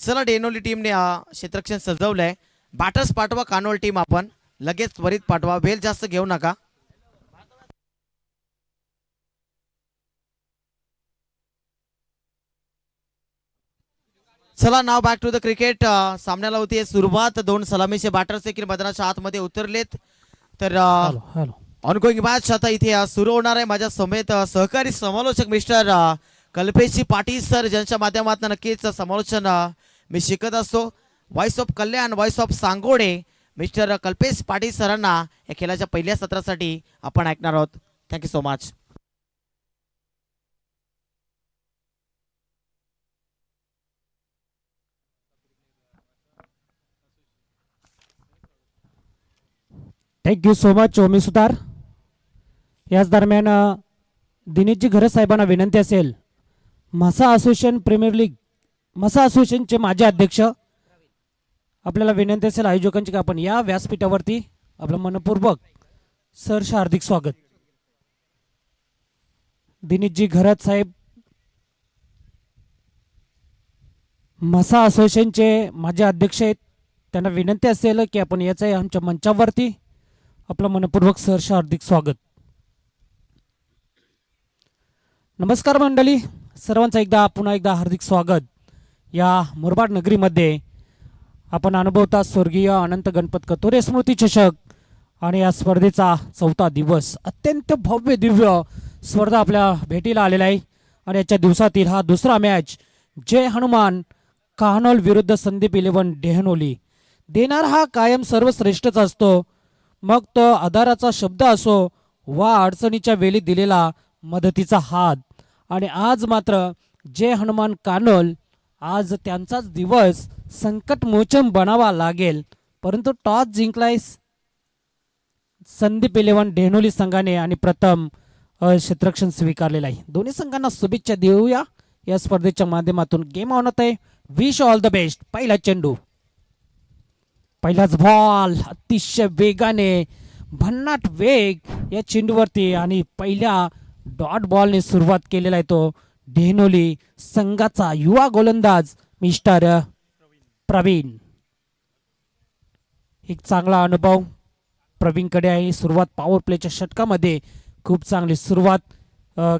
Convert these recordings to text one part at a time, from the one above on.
चला डेनोली टीमने क्षेत्ररक्षण सजवलंय. बॅटर्स पाठवा कानोल टीम, आपण लगेच त्वरित पाठवा, वेळ जास्त घेऊ नका. चला नाव बॅक टू द क्रिकेट. सामन्याला होती सुरुवात. दोन सलामीचे बॅटर्स देखील मैदानाच्या आतमध्ये उतरलेत. तर ऑनगोईंग मॅच आता इथे सुरू होणार आहे. माझ्या समेत सहकारी समालोचक मिस्टर कल्पेशजी पाटील सर, ज्यांच्या माध्यमातून नक्कीच समालोचन मी शिकत असतो. Voice of Kalyan, voice of Sangode, mister Kalpesh Patil सरांना या खेळाच्या पहिल्या सत्रासाठी आपण ऐकणार आहोत. Thank you so much. Thank you so much Omi Sutar. याच दरम्यान दिनेशजी घरत साहेबांना विनंती असेल, Mhasa association premier league, Mhasa असोसिएशनचे माजी अध्यक्ष, आपल्याला विनंती असेल आयोजकांची की आपण या व्यासपीठावरती आपलं मनपूर्वक सहर्ष हार्दिक स्वागत. दिनेशजी घरत साहेब म्हसा असोसिएशनचे माजी अध्यक्ष आहेत, त्यांना विनंती असेल की आपण याचं आमच्या मंचावरती आपलं मनपूर्वक सहर्ष हार्दिक स्वागत. नमस्कार मंडळी, सर्वांचं पुन्हा एकदा हार्दिक स्वागत. या मुरबाड नगरीमध्ये आपण अनुभवता स्वर्गीय अनंत गणपत कतोरे स्मृती चषक आणि या स्पर्धेचा 4था दिवस. अत्यंत भव्य दिव्य स्पर्धा आपल्या भेटीला आलेला आहे. आणि याच्या दिवसातील हा दुसरा मॅच जय हनुमान काहनोल विरुद्ध संदीप 11 डेहनोली. देणार हा कायम सर्वश्रेष्ठच असतो, मग तो आधाराचा शब्द असो वा अडचणीच्या वेळी दिलेला मदतीचा हात. आणि आज मात्र जय हनुमान कानोल, आज त्यांचाच दिवस संकटमोचन बनावा लागेल. परंतु टॉस जिंकलाय संदीप 11 डेहनोली संघाने आणि प्रथम क्षेत्ररक्षण स्वीकारलेलं आहे. दोन्ही संघांना शुभेच्छा देऊया या स्पर्धेच्या माध्यमातून. गेम ऑन होत आहे. Wish all the best. पहिला चेंडू, पहिलाच बॉल, अतिशय वेगाने भन्नाट वेग या चेंडूवरती आणि पहिल्या डॉट बॉलने सुरुवात केलेला आहे तो डेहनोली संघाचा युवा गोलंदाज मिस्टर प्रवीण. एक चांगला अनुभव प्रवीणकडे आहे. सुरुवात पॉवर प्लेच्या षटकामध्ये खूप चांगली सुरुवात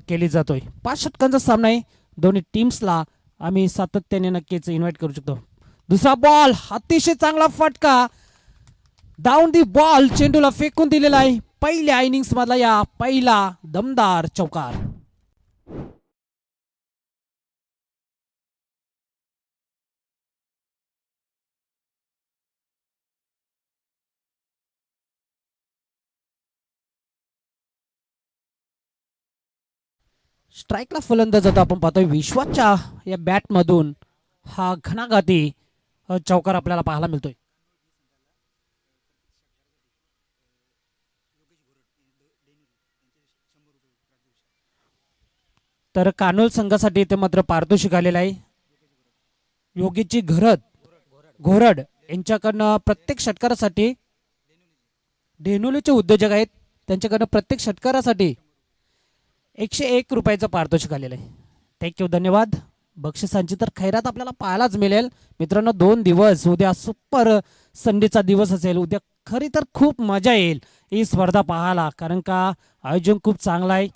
केली जातोय. 5 षटकांचा सामना आहे. दोन्ही टीम्सला आम्ही सातत्याने नक्कीच इन्व्हाइट करू शकतो. दुसरा बॉल, अतिशय चांगला फटका, डाऊन दी बॉल, चेंडूला फेकून दिलेला आहे. पहिल्या इनिंग्स मधला या पहिला दमदार चौकार. स्ट्राईकला फलंदाज आता आपण पाहतोय विश्वाच्या या बॅट मधून हा घणाघाती चौकार आपल्याला पाहायला मिळतोय. तर कानोल संघासाठी ते मात्र पारितोषिक आलेलं आहे. योगीची घोरड यांच्याकडनं प्रत्येक षटकारासाठी, डेहनोलीचे उद्योजक आहेत, त्यांच्याकडनं प्रत्येक षटकारासाठी 101 रुपयाचं पारितोषिक आलेलं आहे. थँक्यू, धन्यवाद. बक्षिसांची तर खैरात आपल्याला पाहायलाच मिळेल. मित्रांनो, 2 दिवस, उद्या सुपर संडेचा दिवस असेल. उद्या खरी तर खूप मजा येईल ही स्पर्धा पाहायला, कारण का आयोजन खूप चांगला आहे.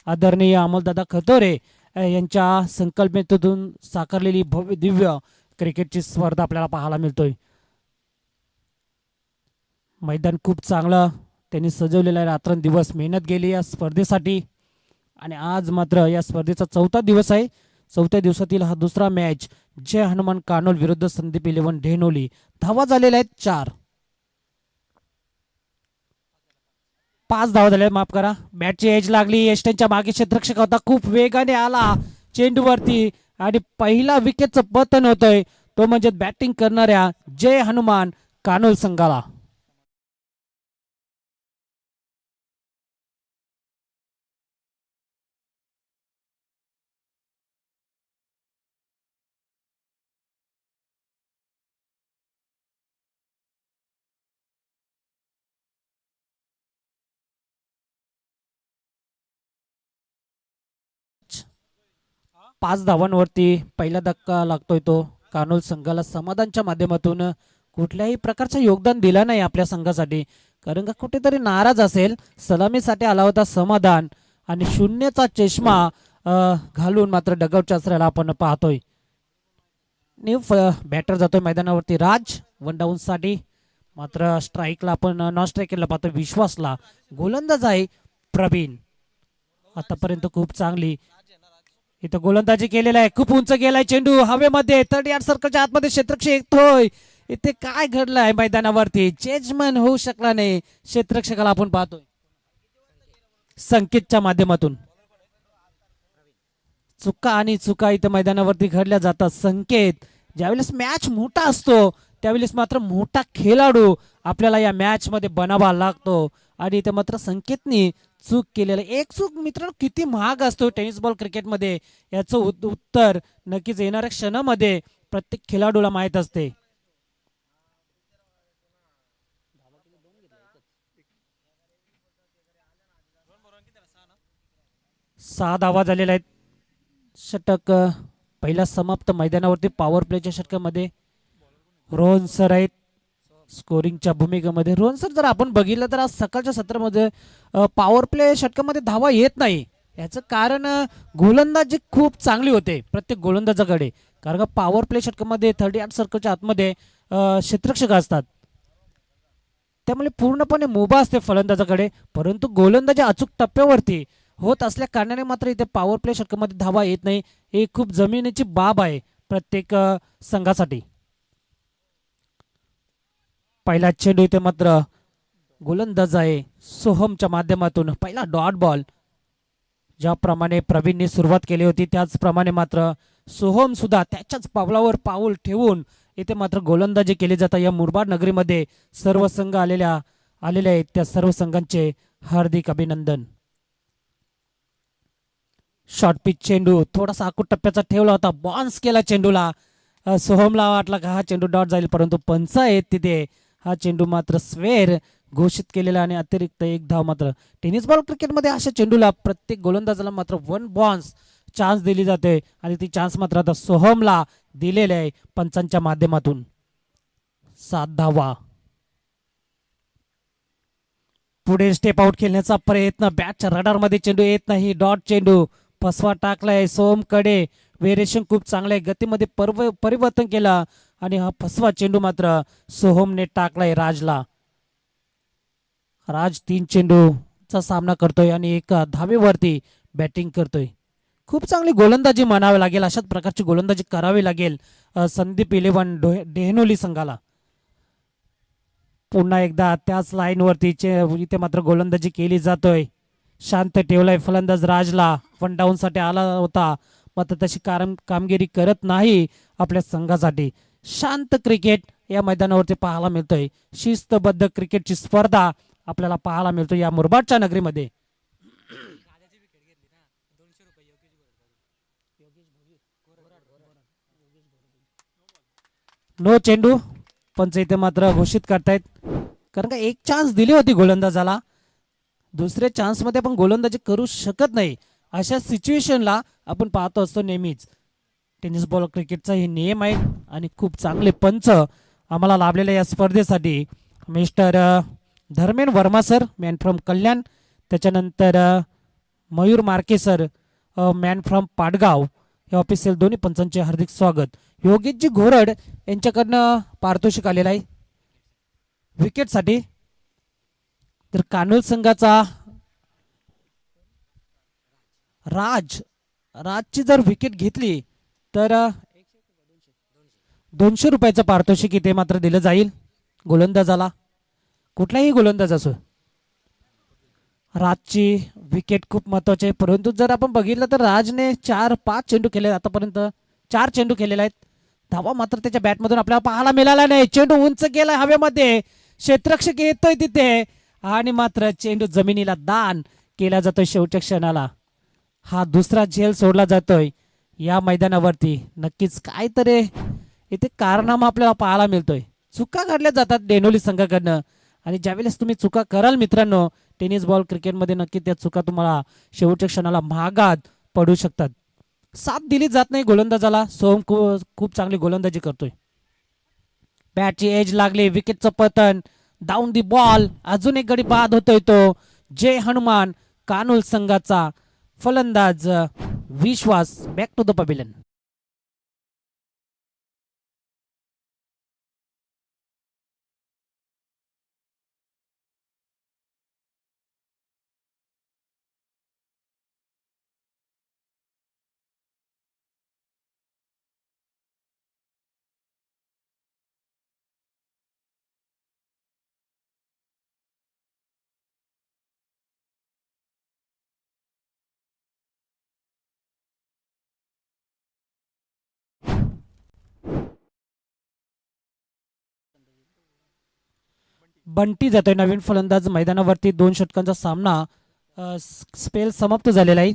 आदरणीय अमोलदादा खतोरे यांच्या संकल्पनेतून साकारलेली भव्य दिव्य क्रिकेटची स्पर्धा आपल्याला पाहायला मिळतोय. मैदान खूप चांगलं त्यांनी सजवलेलं आहे. रात्रंदिवस मेहनत गेली या स्पर्धेसाठी आणि आज मात्र या स्पर्धेचा 4था दिवस आहे. 4थ्या दिवसातील हा दुसरा मॅच जय हनुमान कानोल विरुद्ध संदीप 11 डेहनोली. धावा झालेल्या आहेत 4. 5 धावा झाल्या, माफ करा. बॅटची एज लागली. एस्टनच्या मागे क्षेत्ररक्षक होता, खूप वेगाने आला चेंडूवरती आणि पहिला विकेटचं पतन होतंय, तो म्हणजे बॅटिंग करणाऱ्या जय हनुमान कानोल संघाला. पाच धावांवरती पहिला धक्का लागतोय तो कानोल संघाला समाधानच्या माध्यमातून कुठल्याही प्रकारचं योगदान दिलं नाही आपल्या संघासाठी, कारण का कुठेतरी नाराज असेल. सलामीसाठी आला होता समाधान आणि शून्यचा चष्मा घालून मात्र डगआउटच्या असल्याला आपण पाहतोय. न्यू बॅटर जातोय मैदानावरती राज 1 डाऊन साठी. मात्र स्ट्राईकला आपण नॉन स्ट्राईकला पाहतोय विश्वासला. गोलंदाज आहे प्रवीण. आतापर्यंत खूप चांगली इथं गोलंदाजी केलेला आहे. खूप उंच गेलाय चेंडू हवेमध्ये 30 यार्ड सर्कलच्या आतमध्ये क्षेत्ररक्षक येतोय. इथे काय घडलंय मैदानावरती, चेंजमेंट होऊ शकला नाही. क्षेत्ररक्षकाला आपण पाहतोय संकेतच्या माध्यमातून. चुका आणि चुका इथं मैदानावरती घडल्या जातात. संकेत ज्यावेळेस मॅच मोठा असतो त्यावेळेस मात्र मोठा खेळाडू आपल्याला या मॅच मध्ये बनावा लागतो आणि इथे मात्र संकेतनी चूक केलेलं. एक चूक मित्रांनो किती महाग असतो टेनिस बॉल क्रिकेटमध्ये, याचं उत्तर नक्कीच येणाऱ्या क्षणामध्ये प्रत्येक खेळाडूला माहीत असते. सहा धावा झालेल्या आहेत. षटक पहिला समाप्त. मैदानावरती पॉवर प्लेच्या षटकामध्ये रोहन सर आहेत स्कोरिंगच्या भूमिकेमध्ये. रोहन सर जर आपण बघितलं तर आज सकाळच्या सत्रामध्ये पॉवर प्ले षटकामध्ये धावा येत नाही. याचं कारण गोलंदाजी खूप चांगली होते प्रत्येक गोलंदाजाकडे, कारण का पॉवर प्ले षटकामध्ये 30 यार्ड सर्कलच्या आतमध्ये क्षेत्ररक्षक असतात, त्यामुळे पूर्णपणे मुभा असते फलंदाजाकडे. परंतु गोलंदाजी अचूक टप्प्यावरती होत असल्या कारणाने मात्र इथे पॉवर प्ले षटकामध्ये धावा येत नाही. ही खूप जमिनीची बाब आहे प्रत्येक संघासाठी. पहिला चेंडू इथे मात्र गोलंदाज आहे सोहमच्या माध्यमातून. पहिला डॉट बॉल. ज्याप्रमाणे प्रवीणने सुरुवात केली होती त्याचप्रमाणे मात्र सोहम सुद्धा त्याच्याच पावलावर पाऊल ठेवून इथे मात्र गोलंदाजी केली जाते. या मुरबाड नगरीमध्ये सर्व संघ आलेले आहेत, त्या सर्व संघांचे हार्दिक अभिनंदन. शॉर्ट पिच चेंडू थोडासा आकूट टप्प्याचा ठेवला होता, बाउन्स केला चेंडूला. सोहमला वाटला का हा चेंडू डॉट जाईल, परंतु पंच आहेत तिथे. हा चेंडू मात्र स्वेर घोषित केलेला आणि अतिरिक्त एक धाव. मात्र टेनिस बॉल क्रिकेटमध्ये अशा चेंडूला प्रत्येक गोलंदाजाला मात्र 1 बाउन्स चान्स दिली जाते आणि ती चान्स मात्र आता सोहमला दिलेले आहे पंचांच्या माध्यमातून. 7 धावा. पुढे स्टेप आउट खेळण्याचा प्रयत्न, बॅटच्या रडारमध्ये चेंडू येत नाही. डॉट चेंडू फसवा टाकलाय सोहमकडे. व्हेरिएशन खूप चांगलं आहे, गतीमध्ये परिवर्तन केला आणि हा फसवा चेंडू मात्र सोहमने टाकलाय राजला. राज 3 चेंडूचा सामना करतोय आणि 1 धावेवरती बॅटिंग करतोय. खूप चांगली गोलंदाजी म्हणावी लागेल, अशाच प्रकारची गोलंदाजी करावी लागेल संदीप 11 डेहनोली संघाला. पुन्हा एकदा त्याच लाईनवरती इथे मात्र गोलंदाजी केली जातोय. शांत ठेवलाय फलंदाज राजला. 1 डाऊन साठी आला होता, मात्र तशी कामगिरी करत नाही आपल्या संघासाठी. शांत क्रिकेट या मैदानावरती पाहायला मिळतोय. शिस्तबद्ध क्रिकेटची स्पर्धा आपल्याला पाहायला मिळतो या मुरबाडच्या नगरीमध्ये. नो चेंडू पंच इथे मात्र घोषित करतायत, कारण का एक चान्स दिली होती गोलंदाजाला. दुसऱ्या चान्स मध्ये आपण गोलंदाजी करू शकत नाही. अशा सिच्युएशनला आपण पाहतो असतो नेहमीच. टेनिस बॉल क्रिकेटचा हे नियम आहे आणि खूप चांगले पंच आम्हाला लाभलेले या स्पर्धेसाठी. Mister Dharmendra Verma sir man from Kalyan, त्याच्यानंतर Mayur Marke sir man from Padgaon, हे ऑफिशियल दोन्ही पंचांचे हार्दिक स्वागत. योगेशजी घोरड यांच्याकडनं पारितोषिक आलेलं आहे विकेटसाठी. तर कानोल संघाचा राजची जर विकेट घेतली तर 200 रुपयाचं पारितोषिक इथे मात्र दिलं जाईल गोलंदाजाला, कुठलाही गोलंदाज असो. राजची विकेट खूप महत्वाची आहे, परंतु जर आपण बघितलं तर राजने 4-5 चेंडू केले आतापर्यंत. 4 चेंडू केलेले आहेत. धावा मात्र त्याच्या बॅटमधून आपल्याला पाहायला मिळाला नाही. चेंडू उंच गेला हवेमध्ये, क्षेत्ररक्षक येतोय तिथे आणि मात्र चेंडू जमिनीला दान केला जातोय शेवटच्या क्षणाला. हा दुसरा झेल सोडला जातोय या मैदानावरती. नक्कीच काहीतरी इथे कारनामा आपल्याला पाहायला मिळतोय. चुका घडल्या जातात डेनोली संघाकडनं आणि ज्यावेळेस तुम्ही चुका कराल मित्रांनो टेनिस बॉल क्रिकेटमध्ये, नक्की त्या चुका तुम्हाला शेवटच्या क्षणाला महागात पडू शकतात. साथ दिली जात नाही गोलंदाजाला. सोहम खूप चांगली गोलंदाजी करतोय. बॅटची एज लागली, विकेटचं पतन, डाऊन दी बॉल. अजून एक गडी बाद होतोय तो. जय हनुमान कानोल संघाचा फलंदाज Vishwas back to the pavilion. Bunty जातोय नवीन फलंदाज मैदानावरती. 2 षटकांचा सामना स्पेल समाप्त झालेला आहे.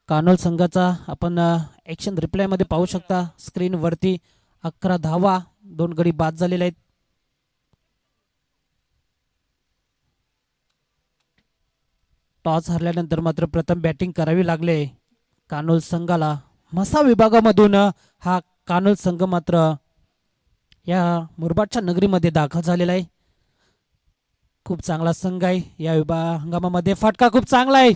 कानोल संघाचा आपण ॲक्शन रिप्लायमध्ये पाहू शकता स्क्रीनवरती. 11 धावा, 2 गडी बाद झालेले आहेत. टॉस हरल्यानंतर मात्र प्रथम बॅटिंग करावी लागले कानोल संघाला. म्हसा विभागामधून हा कानोल संघ मात्र या मुरबाडच्या नगरीमध्ये दाखल झालेला आहे. खूप चांगला संघ आहे. या हंगामामध्ये फटका खूप चांगला आहे.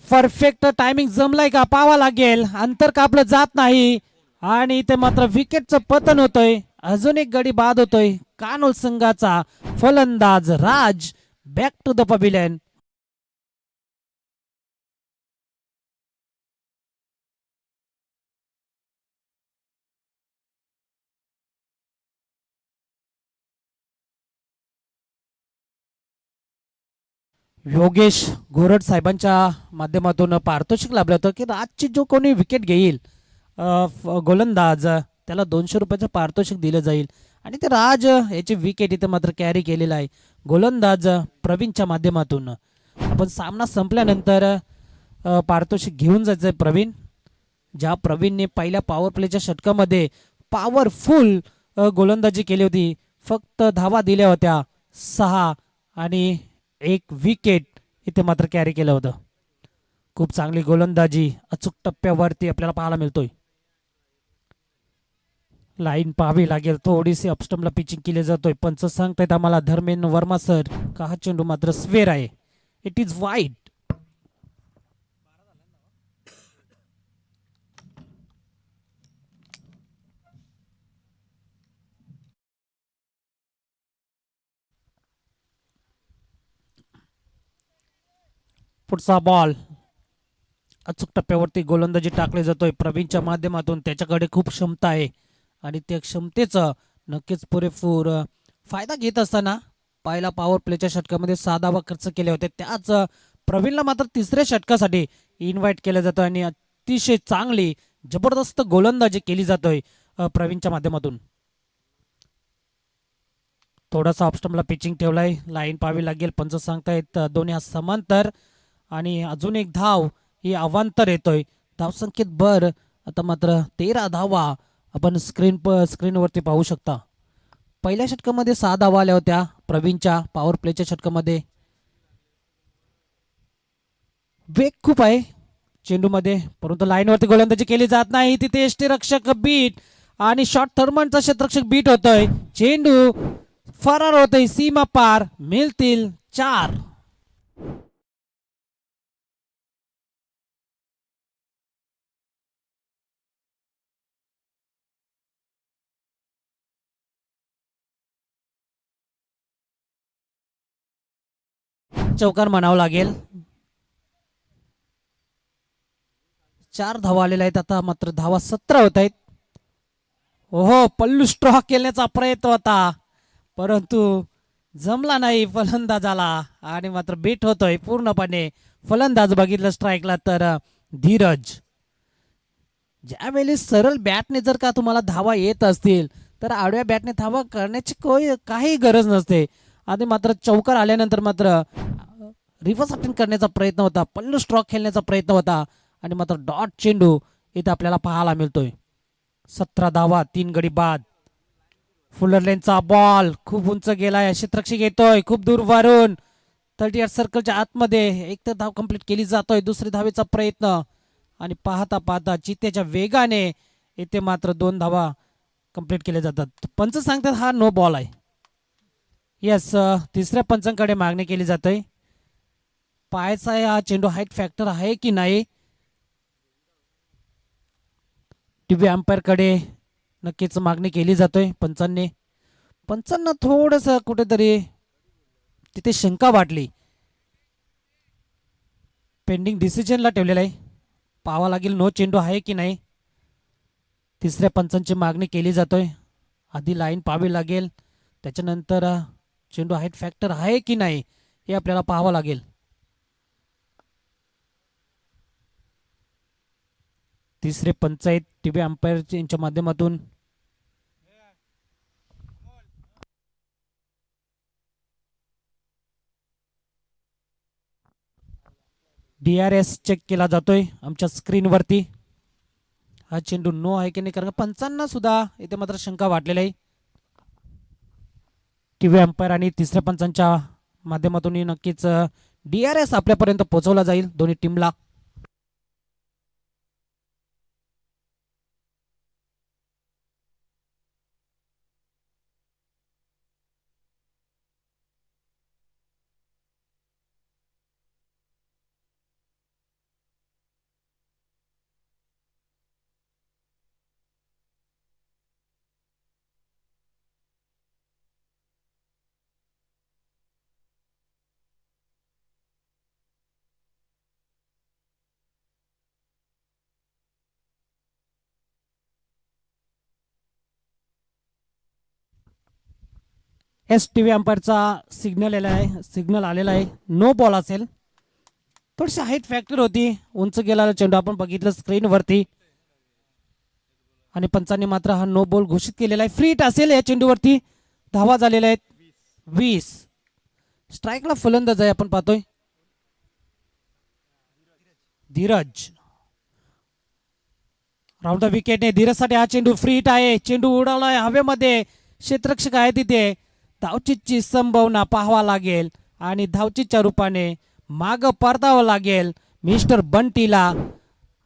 परफेक्ट टायमिंग जमलाय का पाहावा लागेल. अंतर कापलं जात नाही आणि इथे मात्र विकेटचं पतन होतंय. अजून एक गडी बाद होतोय. कानोल संघाचा फलंदाज Raj back to the pavilion. Yogesh Ghorad साहेबांच्या माध्यमातून पारितोषिक लाभलं होतं की राजची जो कोणी विकेट घेईल गोलंदाज त्याला 200 रुपयाचं पारितोषिक दिलं जाईल. आणि ते राज याची विकेट इथे मात्र कॅरी केलेला आहे गोलंदाज प्रवीणच्या माध्यमातून. आपण सामना संपल्यानंतर पारितोषिक घेऊन जायचं आहे प्रवीण. ज्या प्रवीणने पहिल्या पॉवर प्लेच्या षटकामध्ये पॉवरफुल गोलंदाजी केली होती. फक्त धावा दिल्या होत्या 6 आणि 1 विकेट इथे मात्र कॅरी केलं होतं. खूप चांगली गोलंदाजी अचूक टप्प्यावरती आपल्याला पाहायला मिळतोय. लाईन पाहावी लागेल. थोडीशी अपस्टमला पिचिंग केली जातोय. पंच सांगतायत आम्हाला धर्मेंद्र वर्मा सर का हा चेंडू मात्र स्वेअर आहे. It is wide. पुढचा बॉल अचूक टप्प्यावरती गोलंदाजी टाकली जातोय प्रवीणच्या माध्यमातून. त्याच्याकडे खूप क्षमता आहे आणि त्या क्षमतेचा नक्कीच पुरेपूर फायदा घेत असताना पहिला पॉवर प्लेच्या षटकामध्ये 6 धावा खर्च केले होते. त्याच प्रवीणला मात्र तिसऱ्या षटकासाठी इन्व्हाइट केलं जातं आणि अतिशय चांगली जबरदस्त गोलंदाजी केली जातोय प्रवीणच्या माध्यमातून. थोडासा ऑफस्टम्पला पिचिंग ठेवलाय. लाईन पाहावी लागेल. पंच सांगतायत दोन्ही समांतर आणि अजून एक धाव ही अवांतर येतोय. धावसंख्येत भर आता मात्र 13 धावा आपण स्क्रीनवरती पाहू शकता. पहिल्या षटकामध्ये 6 धावा आल्या होत्या प्रवीणच्या पॉवर प्लेच्या षटकामध्ये. वेग खूप आहे चेंडूमध्ये परंतु लाईनवरती गोलंदाजी केली जात नाही. तिथे यष्टीरक्षक बीट आणि शॉर्ट थर्मनचा क्षेत्ररक्षक बीट होतोय. चेंडू फरार होतोय सीमा पार. मिळतील 4. चौकार म्हणावं लागेल. 4 धावा आलेल्या आहेत. आता मात्र धावा 17 होत आहेत. ओहो पल्लू स्ट्रॉ खेळण्याचा प्रयत्न होता परंतु जमला नाही फलंदाजाला आणि मात्र बीट होतोय पूर्णपणे. फलंदाज बघितलं स्ट्राईकला तर धीरज. ज्यावेळी सरळ बॅटने जर का तुम्हाला धावा येत असतील तर आडव्या बॅटने धावा करण्याची काही गरज नसते. आणि मात्र चौकार आल्यानंतर मात्र रिव्हर्स अटेंड करण्याचा प्रयत्न होता. पल्लू स्ट्रॉक खेळण्याचा प्रयत्न होता आणि मात्र डॉट चेंडू इथे आपल्याला पाहायला मिळतोय. 17 धावा 3 गडी बाद. फुलरलेनचा बॉल खूप उंच गेलाय. क्षेत्ररक्षक येतोय खूप दूर वरून 38 सर्कलच्या आतमध्ये. एक तर धाव कंप्लीट केली जातोय. दुसरी धावेचा प्रयत्न आणि पाहता पाहता चित्त्याच्या वेगाने इथे मात्र 2 धावा कंप्लीट केल्या जातात. पंच सांगतात हा नो बॉल आहे. यस, तिसऱ्या पंचांकडे मागणी केली जाते. पायाचा हा चेंडू हाईट फॅक्टर आहे की नाही, टीव्ही अंपायर कडे नक्कीच मागणी केली जातोय पंचांनी. पंचांना थोडस कुठेतरी तिथे शंका वाटली. पेंडिंग डिसिजनला ठेवलेला आहे. पाहावा लागेल नो चेंडू आहे की नाही. तिसऱ्या पंचांची मागणी केली जातोय. आधी लाईन पाहावी लागेल, त्याच्यानंतर चेंडू हाईट फॅक्टर आहे की नाही हे आपल्याला पाहावं लागेल. तिसरे पंच आहेत टीव्ही अंपायर यांच्या माध्यमातून. DRS चेक केला जातोय आमच्या स्क्रीनवरती. हा चेंडू नो आहे की नाही, कारण पंचांना सुद्धा इथे मात्र शंका वाटलेली आहे. टीव्ही अंपायर आणि तिसऱ्या पंचांच्या माध्यमातून नक्कीच DRS आपल्यापर्यंत पोहोचवला जाईल दोन्ही टीमला. टीव्ही अंपायरचा सिग्नल आलेला आहे. नो बॉल असेल. थोडीशी हाईट फॅक्टर होती, उंच गेलेला चेंडू आपण बघितलं स्क्रीनवरती, आणि पंचांनी मात्र हा नो बॉल घोषित केलेला आहे. फ्री हिट असेल या चेंडूवरती. धावा झालेल्या आहेत 20. स्ट्राईकला फलंदाज आहे आपण पाहतोय धीरज. राऊंड द विकेटने धीरजसाठी हा चेंडू फ्री हिट आहे. चेंडू उडालाय हवेमध्ये, क्षेत्ररक्षक आहे तिथे. धावचीची संभावना पाहावा लागेल आणि धावचीच्या रूपाने माग परतावं लागेल मिस्टर बंटीला.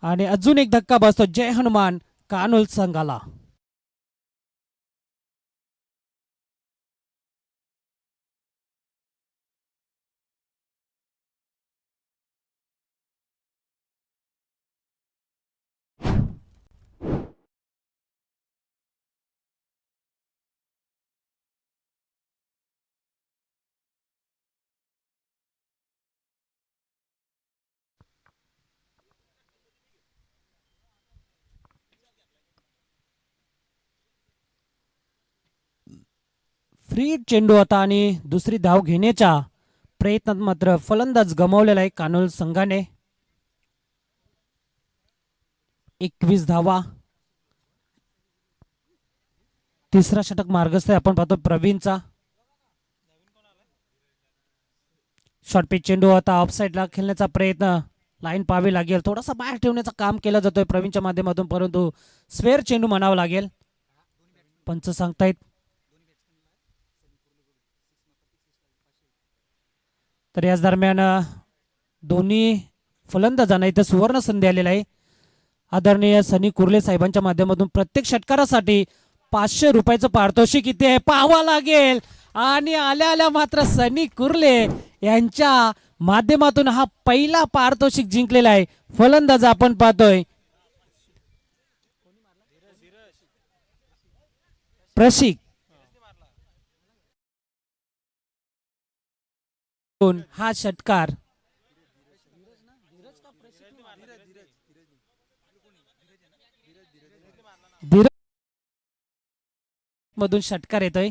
आणि अजून एक धक्का बसतो जय हनुमान कानोल संघाला. फ्री चेंडू होता आणि दुसरी धाव घेण्याच्या प्रयत्नात मात्र फलंदाज गमावलेला आहे कानोल संघाने. 21 धावा. तिसरा षटक मार्गस्थ आपण पाहतो प्रवीणचा. शॉर्ट पिच चेंडू होता, ऑफ साईडला खेळण्याचा प्रयत्न, लाईन पाहावी लागेल, थोडासा बाहेर ठेवण्याचं काम केलं जातोय प्रवीणच्या माध्यमातून, परंतु स्क्वेअर चेंडू म्हणावं लागेल पंच सांगतायत. तर याच दरम्यान दोन्ही फलंदाजांना इथं सुवर्ण संधी आलेला आहे. आदरणीय सनी कुर्ले साहेबांच्या माध्यमातून प्रत्येक षटकारासाठी 500 रुपयाचं पारितोषिक इथे आहे, पाहावा लागेल. आणि आल्या आल्या मात्र सनी कुर्ले यांच्या माध्यमातून हा पहिला पारितोषिक जिंकलेला आहे. फलंदाज आपण पाहतोय प्रशिक. हा षटकार मधून षटकार येतोय.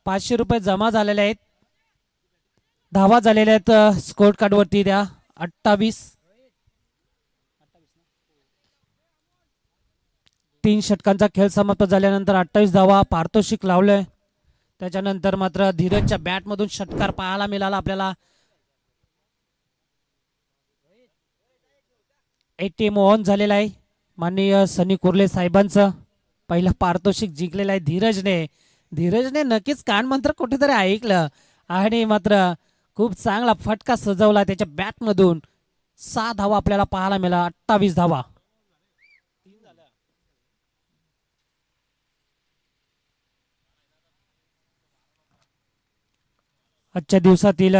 500 रुपये जमा झालेले आहेत. धावा झालेल्या आहेत स्कोर कार्ड वरती द्या 28. 3 षटकांचा खेळ समाप्त झाल्यानंतर 28 धावा पारितोषिक लावलंय. त्याच्यानंतर मात्र धीरजच्या बॅट मधून षटकार पाहायला मिळाला आपल्याला. ATM ऑन झालेला आहे. माननीय सनी कुर्ले साहेबांचं पहिलं पारितोषिक जिंकलेलं आहे धीरजने नक्कीच कानमंत्र कुठेतरी ऐकलं आणि मात्र खूप चांगला फटका सजवला त्याच्या बॅट मधून. 6 धावा आपल्याला पाहायला मिळाला. 28 धावा. आजच्या दिवसातील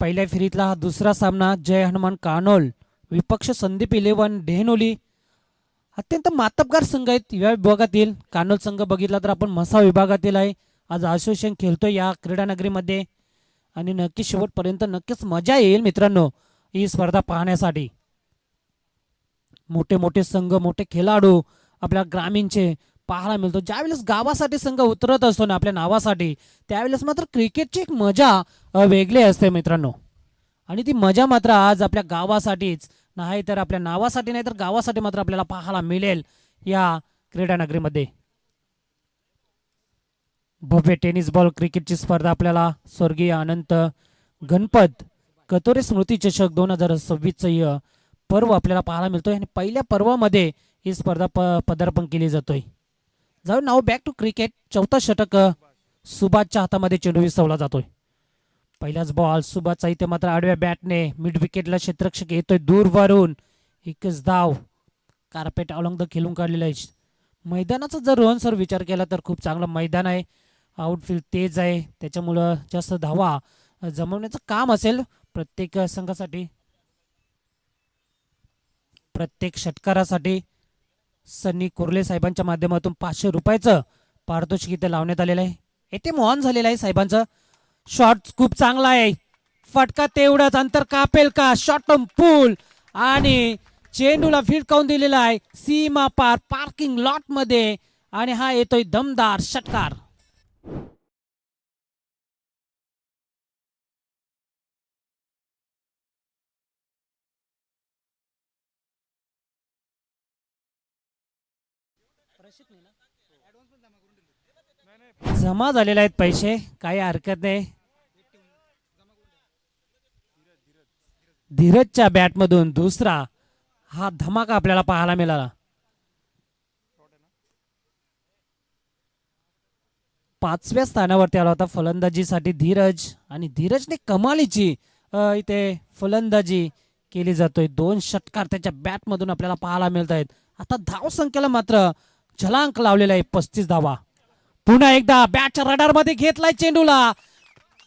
पहिल्या फेरीतला हा दुसरा सामना जय हनुमान कानोल विपक्ष संदीप 11 डेहनोली. अत्यंत मातबगार संघ आहेत या विभागातील. कानोल संघ बघितला तर आपण म्हसा विभागातील आहे. आज असोसिएशन खेळतोय या क्रीडानगरीमध्ये आणि नक्की शेवटपर्यंत नक्कीच मजा येईल मित्रांनो ही स्पर्धा पाहण्यासाठी. मोठे मोठे संघ, मोठे खेळाडू आपल्या ग्रामीणचे पाहायला मिळतो. ज्यावेळेस गावासाठी संघ उतरत असतो ना आपल्या नावासाठी, त्यावेळेस मात्र क्रिकेटची एक मजा वेगळी असते मित्रांनो. आणि ती मजा मात्र आज आपल्या गावासाठीच नाही तर आपल्या नावासाठी नाही तर गावासाठी मात्र आपल्याला पाहायला मिळेल या क्रीडानगरीमध्ये. भव्य टेनिस बॉल क्रिकेटची स्पर्धा आपल्याला स्वर्गीय अनंत गणपत कतोरे स्मृती चषक 2026 पर्व आपल्याला पाहायला मिळतोय. आणि पहिल्या पर्वामध्ये ही स्पर्धा पदार्पण केली जातोय. जाऊ नाव बॅक टू क्रिकेट. चौथा षटक सुभाषच्या हातामध्ये चेंडू विसवला जातोय. पहिलाच बॉल सुभाषचा इथे मात्र आडव्या बॅटने मिड विकेटला क्षेत्ररक्षक येतोय दूरवरून. एकच धाव कार्पेट अलॉंग द खेळून काढलेला आहे. मैदानाचा जर रोहन सर विचार केला तर खूप चांगलं मैदान आहे. आउटफील्ड तेज आहे त्याच्यामुळं जास्त धावा जमवण्याचं काम असेल प्रत्येक संघासाठी. प्रत्येक षटकारासाठी सन्नी कोर्ले साहेबांच्या माध्यमातून 500 रुपयाचं पारितोषिक इथे लावण्यात आलेलं आहे. येथे मोहन झालेलं आहे साहेबांचं. शॉट खूप चांगला आहे. फटका तेवढाच अंतर कापेल का. शॉट पूल आणि चेंडूला फिरकावून दिलेला आहे सीमा पार पार्किंग लॉट मध्ये आणि हा येतोय दमदार षटकार. जमा झालेले आहेत पैसे, काही हरकत नाही. धीरजच्या बॅटमधून दुसरा हा धमाका आपल्याला पाहायला मिळाला. 5व्या स्थानावरती आला होता फलंदाजीसाठी धीरज आणि धीरजने कमालीची इथे फलंदाजी केली जातोय. 2 षटकार त्याच्या बॅटमधून आपल्याला पाहायला मिळत आहेत. आता धाव संख्येला मात्र छलांक लावलेला आहे 35 धावा. पुन्हा एकदा बॅटच्या रडार मध्ये घेतलाय चेंडूला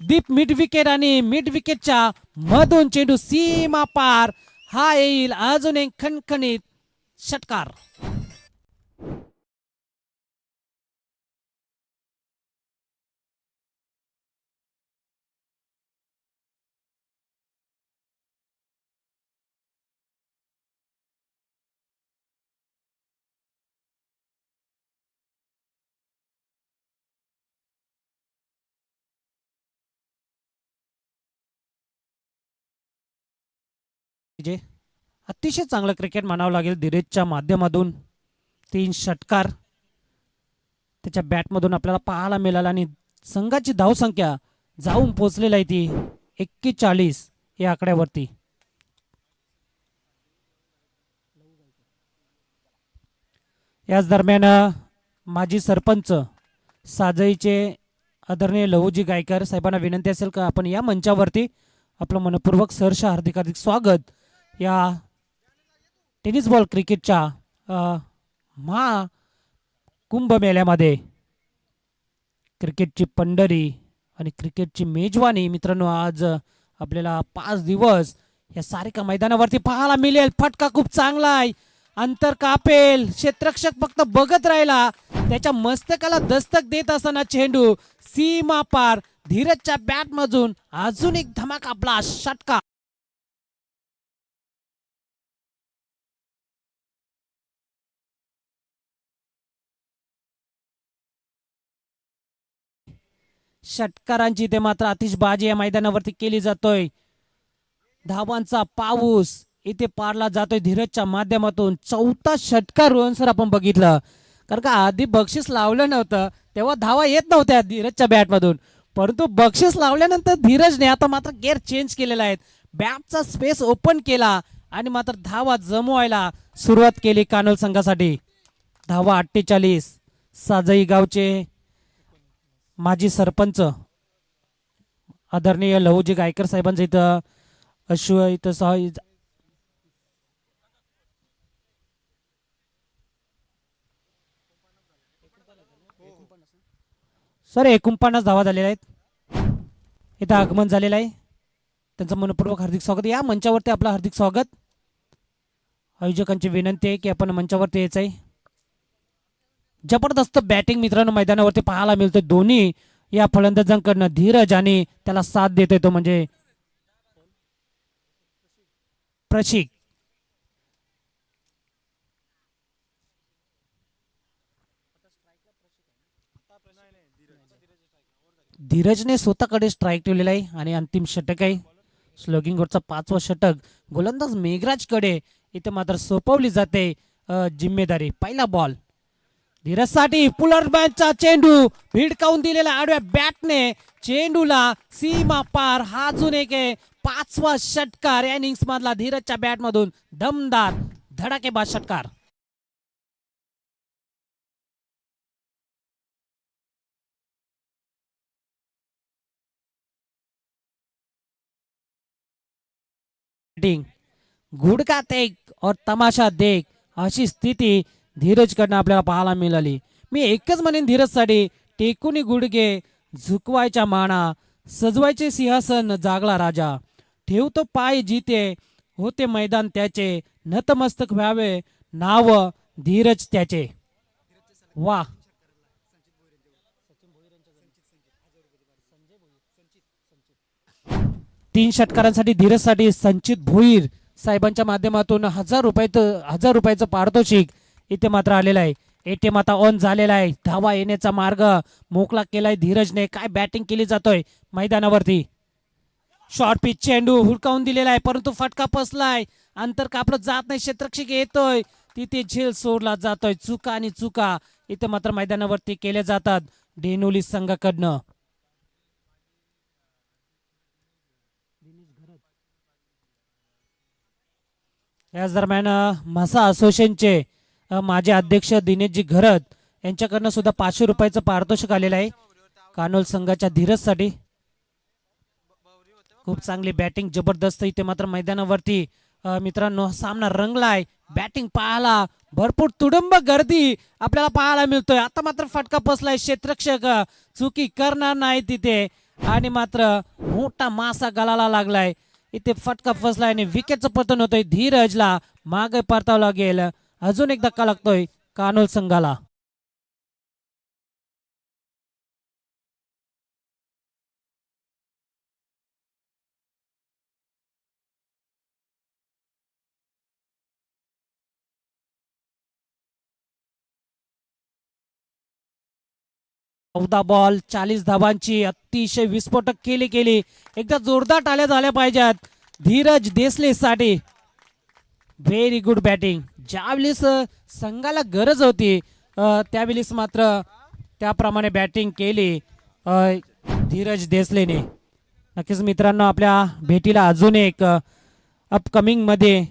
डीप मिड विकेट आणि मिड विकेटच्या मधून चेंडू सीमा पार. हा येईल अजून एक खणखणीत षटकार. अतिशय चांगलं क्रिकेट म्हणावं लागेल धीरजच्या माध्यमातून. 3 षटकार त्याच्या बॅटमधून आपल्याला पाहायला मिळाला आणि संघाची धावसंख्या जाऊन पोहोचलेली आहे ती 41 या आकड्यावरती. याच दरम्यान माजी सरपंच साजईचे आदरणीय लहूजी गायकर साहेबांना विनंती असेल का आपण या मंचावरती आपलं मनपूर्वक सहर्ष हार्दिक हार्दिक स्वागत या टेनिस बॉल क्रिकेटच्या महा कुंभमेळ्यामध्ये. क्रिकेटची पंढरी आणि क्रिकेटची मेजवानी मित्रांनो आज आपल्याला 5 दिवस या सारिका मैदानावरती पाहायला मिळेल. फटका खूप चांगला आहे. अंतर कापेल. क्षेत्ररक्षक फक्त बघत राहिला. त्याच्या मस्तकाला दस्तक देत असताना चेंडू सीमा पार. धीरजच्या बॅटमधून अजून एक धमाका आपला षटकार. षटकारांची ते मात्र आतिषबाजी या मैदानावरती केली जातोय. धावांचा पाऊस इथे पारला जातोय धीरजच्या माध्यमातून. 4था षटकार रोहन सर आपण बघितलं कारण का आधी बक्षीस लावलं नव्हतं तेव्हा धावा येत नव्हत्या धीरजच्या बॅटमधून, परंतु बक्षीस लावल्यानंतर धीरजने आता मात्र गेअर चेंज केलेला आहे. बॅटचा स्पेस ओपन केला आणि मात्र धावा जमवायला सुरुवात केली कानोल संघासाठी. धावा 48. साजई गावचे माजी सरपंच आदरणीय लहूजी गायकर साहेबांचं इथं अश्व इथं सर 49 धावा झालेल्या आहेत. इथं आगमन झालेलं आहे. त्यांचं मनपूर्वक हार्दिक स्वागत. या मंचावरती आपलं हार्दिक स्वागत. आयोजकांची विनंती आहे की आपण मंचावरती यायचं आहे. जबरदस्त बॅटिंग मित्रांनो मैदानावरती पाहायला मिळतं दोन्ही या फलंदाजांकडनं. धीरज आणि त्याला साथ देतोय तो म्हणजे प्रशिक. धीरजने स्वतःकडे स्ट्राईक ठेवलेला आहे आणि अंतिम षटक आहे. स्लोगिंग गोडचा 5वा षटक गोलंदाज मेघराजकडे इथे मात्र सोपवली जाते जिम्मेदारी. पहिला बॉल धीरजसाठी. पुलर बॅटचा चेंडू भिडकावून दिलेला आडव्या बॅटने चेंडूला सीमा पार. हा अजून एक 5वा षटकार या इनिंग्स मधला धीरजच्या बॅट मधून दमदार धडाकेबाज षटकार. गुडका देख और तमाशा देख अशी स्थिती धीरजकडनं आपल्याला पाहायला मिळाली. मी एकच म्हणेन धीरजसाठी, टेकुनी गुडघे झुकवायच्या माना, सजवायचे सिंहासन जागला राजा, ठेवतो पाय जिते होते मैदान त्याचे, नतमस्तक व्हावे नाव धीरज त्याचे. वा 3 षटकारांसाठी धीरजसाठी संचित भोईर साहेबांच्या माध्यमातून 1000 रुपयाचं पारितोषिक इथे मात्र आलेलं आहे. एटीएम आता ऑन झालेला आहे. धावा येण्याचा मार्ग मोकळा केलाय धीरजने. काय बॅटिंग केली जातोय मैदानावरती. शॉर्ट पिच चेंडू हुडकावून दिलेला आहे परंतु फटका फसलाय. अंतर कापलं जात नाही. क्षेत्ररक्षक येतोय तिथे झेल सोडला जातोय. चुका आणि चुका इथे मात्र मैदानावरती केल्या जातात डेनोली संघाकडनं. याच दरम्यान म्हसा असोसिएशनचे माजी अध्यक्ष दिनेशजी घरत यांच्याकडनं सुद्धा 500 रुपयाचं पारितोषिक आलेलं आहे कानोल संघाच्या धीरजसाठी. खूप चांगली बॅटिंग जबरदस्त इथे मात्र मैदानावरती मित्रांनो सामना रंगलाय. बॅटिंग पाहायला भरपूर तुडुंब गर्दी आपल्याला पाहायला मिळतोय. आता मात्र फटका बसलाय. क्षेत्ररक्षक चुकी करणार नाही तिथे आणि मात्र मोठा मासा गळाला लागलाय. इथे फटका फसलाय आणि विकेटचं पतन होतोय. धीरजला मागे परतावं लागेल. अजून एक धक्का लागतोय कानोल संघाला. चौदा बॉल 40 धावांची अतिशय विस्फोटक केली. एकदा जोरदार टाळ्या झाल्या पाहिजेत धीरज देसले साठी. Very good batting. ज्यावेळेस संघाला गरज होती त्यावेळेस मात्र त्याप्रमाणे बॅटिंग केली धीरज देसलेने. नक्कीच मित्रांनो आपल्या भेटीला अजून एक अपकमिंग मध्ये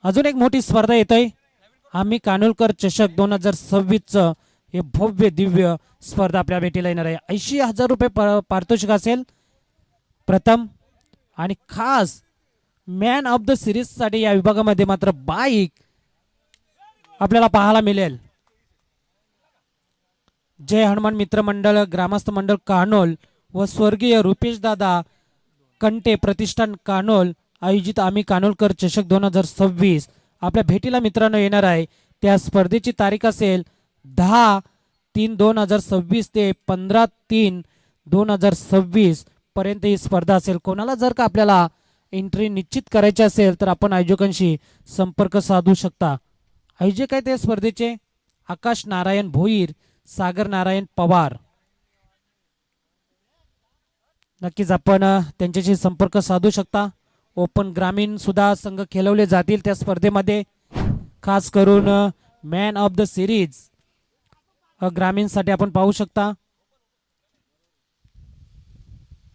अजून एक मोठी स्पर्धा येतोय. आम्ही कानोलकर चषक 2026 हे भव्य दिव्य स्पर्धा आपल्या भेटीला येणार आहे. 80,000 रुपये पारितोषिक असेल प्रथम आणि खास मॅन ऑफ द सिरीज साठी या विभागामध्ये मात्र बाईक आपल्याला पाहायला मिळेल. जय हनुमान मित्र मंडळ ग्रामस्थ मंडळ कानोल व स्वर्गीय रुपेश दादा कंटे प्रतिष्ठान कानोल आयोजित आम्ही कानोलकर चषक 2026 आपल्या भेटीला मित्रांनो येणार आहे. त्या स्पर्धेची तारीख असेल 10/3/2026 ते 15/3/2026 पर्यंत ही स्पर्धा असेल. कोणाला जर का आपल्याला एंट्री निश्चित करायची असेल तर आपण आयोजकांशी संपर्क साधू शकता. आयोजक आहे ते स्पर्धेचे आकाश नारायण भोईर, सागर नारायण पवार. नक्कीच आपण त्यांच्याशी संपर्क साधू शकता. ओपन ग्रामीण सुद्धा संघ खेळवले जातील त्या स्पर्धेमध्ये. खास करून मॅन ऑफ द सिरीज ग्रामीण साठी आपण पाहू शकता.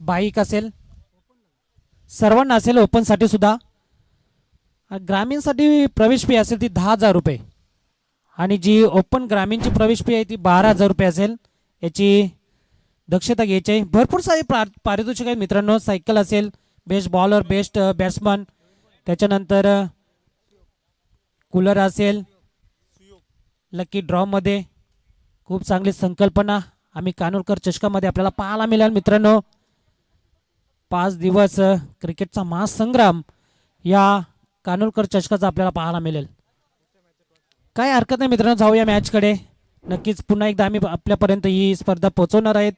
बाईक असेल सर्वांना असेल. ओपन साठी सुद्धा. ग्रामीण साठी प्रवेश फी असेल ती 10,000 रुपये आणि जी ओपन ग्रामीणची प्रवेश फी आहे ती 12,000 रुपये असेल. याची दक्षता घ्यायची आहे. भरपूर सारे पारितोषिक आहेत मित्रांनो. सायकल असेल, बेस्ट बॉलर, बेस्ट बॅट्समन, त्याच्यानंतर कूलर असेल लकी ड्रॉ मध्ये, खूप चांगली संकल्पना आम्ही कानोलकर चषकामध्ये आपल्याला पाहायला मिळाल मित्रांनो. 5 दिवस क्रिकेटचा महासंग्राम या कानोलकर चषकाचा आपल्याला पाहायला मिळेल. काय हरकत नाही मित्रांनो, जाऊया मॅचकडे. नक्कीच पुन्हा एकदा आम्ही आपल्यापर्यंत ही स्पर्धा पोहोचवणार आहेत.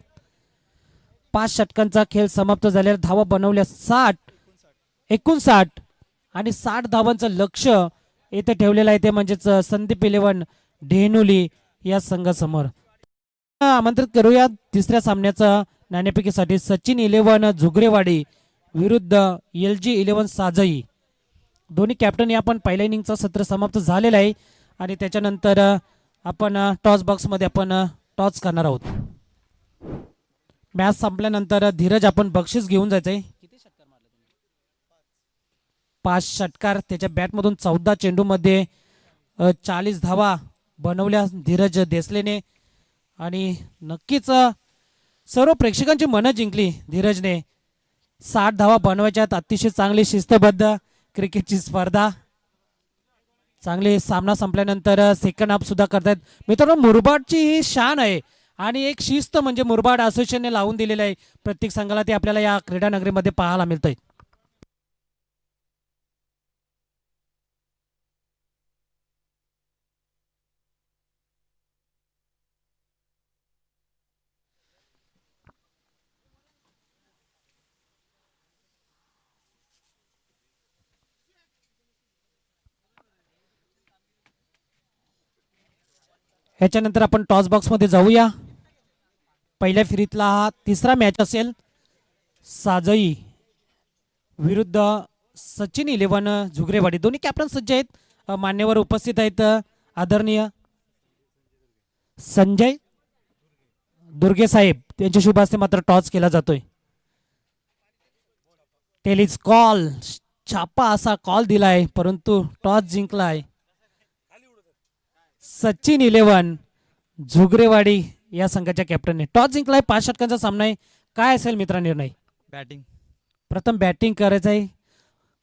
5 षटकांचा खेळ समाप्त झालेला, धावा बनवल्या 59 आणि 60 धावांचं लक्ष येथे ठेवलेलं आहे. ते म्हणजेच संदीप 11 ढेनुली या संघासमोर. आमंत्रित करूया तिसऱ्या सामन्याचा नाणेफेकीसाठी. सचिन 11 झुगरेवाडी विरुद्ध LG 11 साजई. दोन्ही कॅप्टन आपण पहिल्या इनिंगचा सत्र समाप्त झालेला आहे आणि त्याच्यानंतर आपण टॉस बॉक्समध्ये आपण टॉस करणार आहोत. मॅच संपल्यानंतर धीरज आपण बक्षीस घेऊन जायचंय. 5 षटकार त्याच्या बॅटमधून 14 चेंडूमध्ये 40 धावा बनवल्या धीरज देसलेने आणि नक्कीच सर्व प्रेक्षकांची मनं जिंकली धीरजने. 60 धावा बनवायच्यात. अतिशय चांगली शिस्तबद्ध क्रिकेटची स्पर्धा. चांगले सामना संपल्यानंतर सेकंड हाफ सुद्धा करतायत मित्रांनो. मुरबाडची ही शान आहे आणि एक शिस्त म्हणजे मुरबाड असोसिएशनने लावून दिलेलं आहे प्रत्येक संघाला. ते आपल्याला या क्रीडा नगरीमध्ये पाहायला मिळतंय. ह्याच्यानंतर आपण टॉस बॉक्समध्ये जाऊया. पहिल्या फेरीतला हा तिसरा मॅच असेल. साजई विरुद्ध सचिन 11 झुगरेवाडी. दोन्ही कॅप्टन सज्ज आहेत. मान्यवर उपस्थित आहेत. आदरणीय संजय दुर्गे साहेब त्यांच्या शुभ हस्ते मात्र टॉस केला जातोय. टेलिस कॉल छापा असा कॉल दिलाय परंतु टॉस जिंकलाय सचिन 11 झुगरेवाडी या संघाच्या कॅप्टनने. टॉस जिंकलाय. 5 षटकांचा सामना आहे. काय असेल मित्र निर्णय? बॅटिंग. प्रथम बॅटिंग करायचं आहे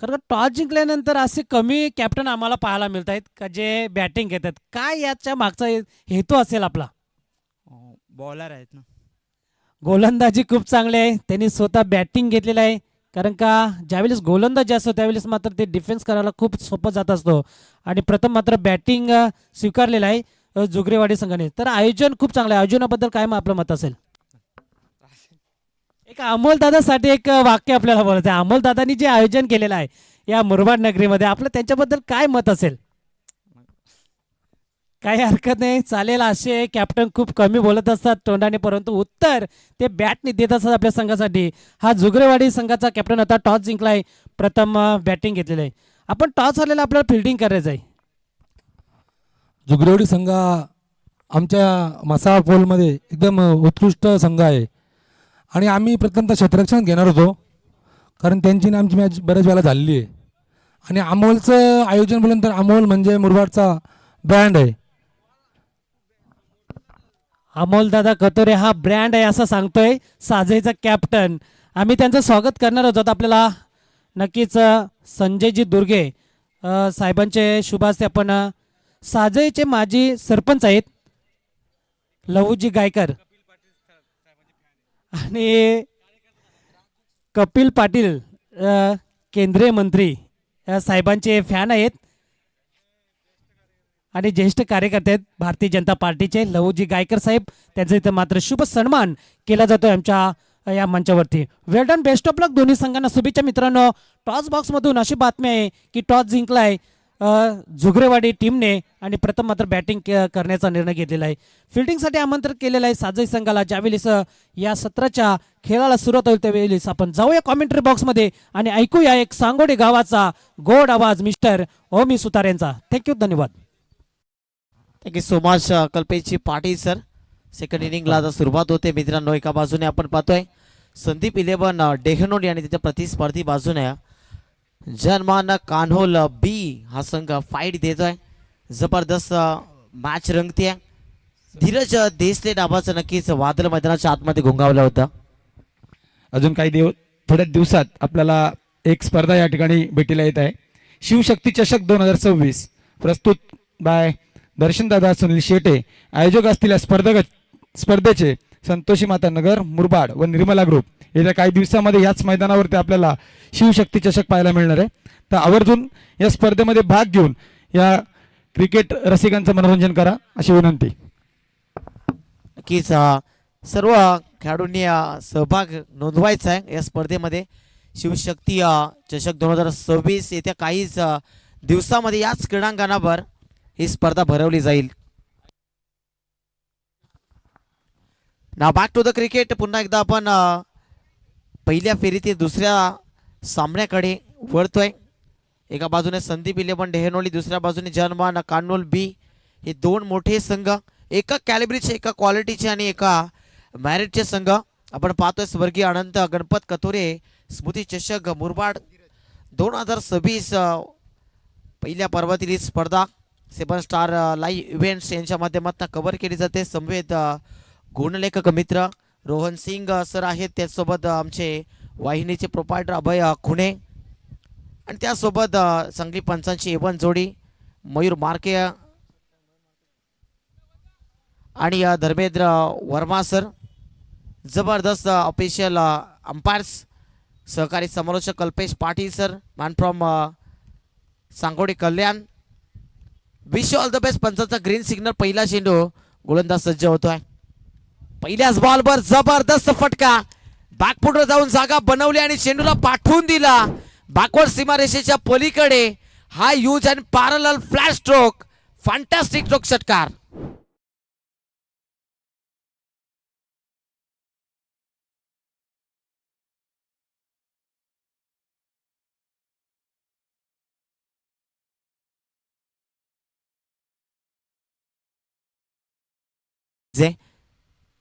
कारण टॉस जिंकल्यानंतर असे कमी कॅप्टन आम्हाला पाहायला मिळत आहेत का जे बॅटिंग घेतात. काय याच्या मागचा हेतू असेल आपला? बॉलर आहेत ना. गोलंदाजी खूप चांगली आहे. त्यांनी स्वतः बॅटिंग घेतलेलं आहे कारण का ज्यावेळेस गोलंदाजी असतो त्यावेळेस मात्र ते डिफेन्स करायला खूप सोपं जात असतो आणि प्रथम मात्र बॅटिंग स्वीकारलेलं आहे झुगरेवाडी संघाने. तर आयोजन खूप चांगलं आहे. आयोजनाबद्दल काय आपलं मत असेल? एक अमोल दादासाठी एक वाक्य आपल्याला बोलायचं आहे. अमोल दादांनी जे आयोजन केलेलं आहे या मुरबाड नगरीमध्ये आपलं त्यांच्याबद्दल काय मत असेल? काही हरकत नाही, चालेल. असे कॅप्टन खूप कमी बोलत असतात तोंडाने परंतु उत्तर ते बॅटने देत असतात आपल्या संघासाठी. हा झुगरेवाडी संघाचा कॅप्टन आता टॉस जिंकलाय. प्रथम बॅटिंग घेतलेलं आहे. आपण टॉस आलेला आपल्याला फिल्डिंग करायचं आहे. झुगरेवाडी संघ आमच्या मासाळ पोलमध्ये एकदम उत्कृष्ट संघ आहे आणि आम्ही प्रथमतः क्षेत्ररक्षण घेणार होतो कारण त्यांची ना आमची मॅच बऱ्याच वेळा झालेली आहे. आणि अमोलचं आयोजन बोलल्यानंतर अमोल म्हणजे मुरबाडचा ब्रँड आहे. अमोल दादा कतोरे हा ब्रँड आहे असं सांगतोय साजईचा कॅप्टन. आम्ही त्यांचं स्वागत करणार आहोत. आपल्याला नक्कीच संजयजी दुर्गे साहेबांचे शुभ हस्ते आपण साजईचे माजी सरपंच आहेत लहूजी गायकर आणि कपिल पाटील केंद्रीय मंत्री साहेबांचे फॅन आहेत आणि ज्येष्ठ कार्यकर्ते आहेत भारतीय जनता पार्टीचे लहूजी गायकर साहेब. त्यांचा इथं मात्र शुभ सन्मान केला जातोय आमच्या या मंचावरती. वेल डन, बेस्ट ऑफ लक दोन्ही संघांना शुभेच्छा मित्रांनो. टॉस बॉक्समधून अशी बातमी आहे की टॉस जिंकलाय झुगरेवाडी टीमने आणि प्रथम मात्र बॅटिंग करण्याचा निर्णय घेतलेला आहे. फिल्डिंगसाठी आमंत्रित केलेलं आहे साजई संघाला. ज्यावेळेस या सत्राच्या खेळाला सुरुवात होईल त्यावेळेस आपण जाऊया कॉमेंट्री बॉक्समध्ये आणि ऐकूया एक सांगोडे गावाचा गोड आवाज मिस्टर ओमी सुतार यांचा. थँक्यू, धन्यवाद. Thank you so much Kalpeshji Patil sir. Second इनिंगला आता सुरुवात होते मित्रांनो. एका बाजूने आपण पाहतोय संदीप 11 डेहनोडी आणि त्याच्या प्रतिस्पर्धी बाजूने जनमान कान्होल बी हा संघ फाईट देतोय. जबरदस्त मॅच रंगते. धीरज देसले नावाचं नक्कीच वादळ मैदानाच्या आतमध्ये घोंगावलं होतं. अजून काही थोड्या दिवसात आपल्याला एक स्पर्धा या ठिकाणी भेटीला येत आहे. शिवशक्ती चषक 2026 प्रस्तुत बाय दर्शनदादा सुनील शेटे. आयोजक असतील या स्पर्धेचे संतोषी माता नगर, मुरबाड व निर्मला ग्रुप. येत्या काही दिवसामध्ये याच मैदानावरती आपल्याला शिवशक्ती चषक पाहायला मिळणार आहे. तर आवर्जून या स्पर्धेमध्ये भाग घेऊन या क्रिकेट रसिकांचं मनोरंजन करा अशी विनंती. नक्कीच सर्व खेळाडूंनी सहभाग नोंदवायचा आहे या स्पर्धेमध्ये. शिवशक्ती चषक 2026 येत्या काहीच दिवसामध्ये याच क्रीडांगणावर ही स्पर्धा भरवली जाईल. नाव बॅक टू द क्रिकेट. पुन्हा एकदा आपण पहिल्या फेरीतील दुसऱ्या सामन्याकडे वळतोय. एका बाजूने संदीप 11 डेहनोली, दुसऱ्या बाजूने जनमान कानोल बी. हे दोन मोठे संघ, एका कॅलिब्रीचे, एका क्वालिटीचे आणि एका मॅरिटचे संघ आपण पाहतोय. स्वर्गीय अनंत गणपत कतोरे स्मृती चषक मुरबाड 2026 पहिल्या पर्वातील ही स्पर्धा 7 स्टार लाईव्ह इव्हेंट्स यांच्या माध्यमातून कव्हर केली जाते. समवेत गुणलेखक मित्र रोहन सिंग सर आहेत, त्याचसोबत आमचे वाहिनीचे प्रोपायटर अभय खुणे आणि त्यासोबत चांगली पंचांची एवन जोडी मयूर मार्के आणि धर्मेंद्र वर्मा सर. जबरदस्त ऑफिशियल अंपायर्स, सहकारी समालोचक Kalpesh Patil sir, man from Sangodi Kalyan. Wish all the best. पंचांचा ग्रीन सिग्नल. पहिला चेंडू गोलंदाज सज्ज होतोय. पहिल्याच बॉलवर जबरदस्त फटका, बॅकफुटवर जाऊन जागा बनवली आणि चेंडूला पाठवून दिला बॅकवर्ड सीमारेषेच्या पलीकडे. हा use and parallel flash stroke, fantastic stroke षटकार.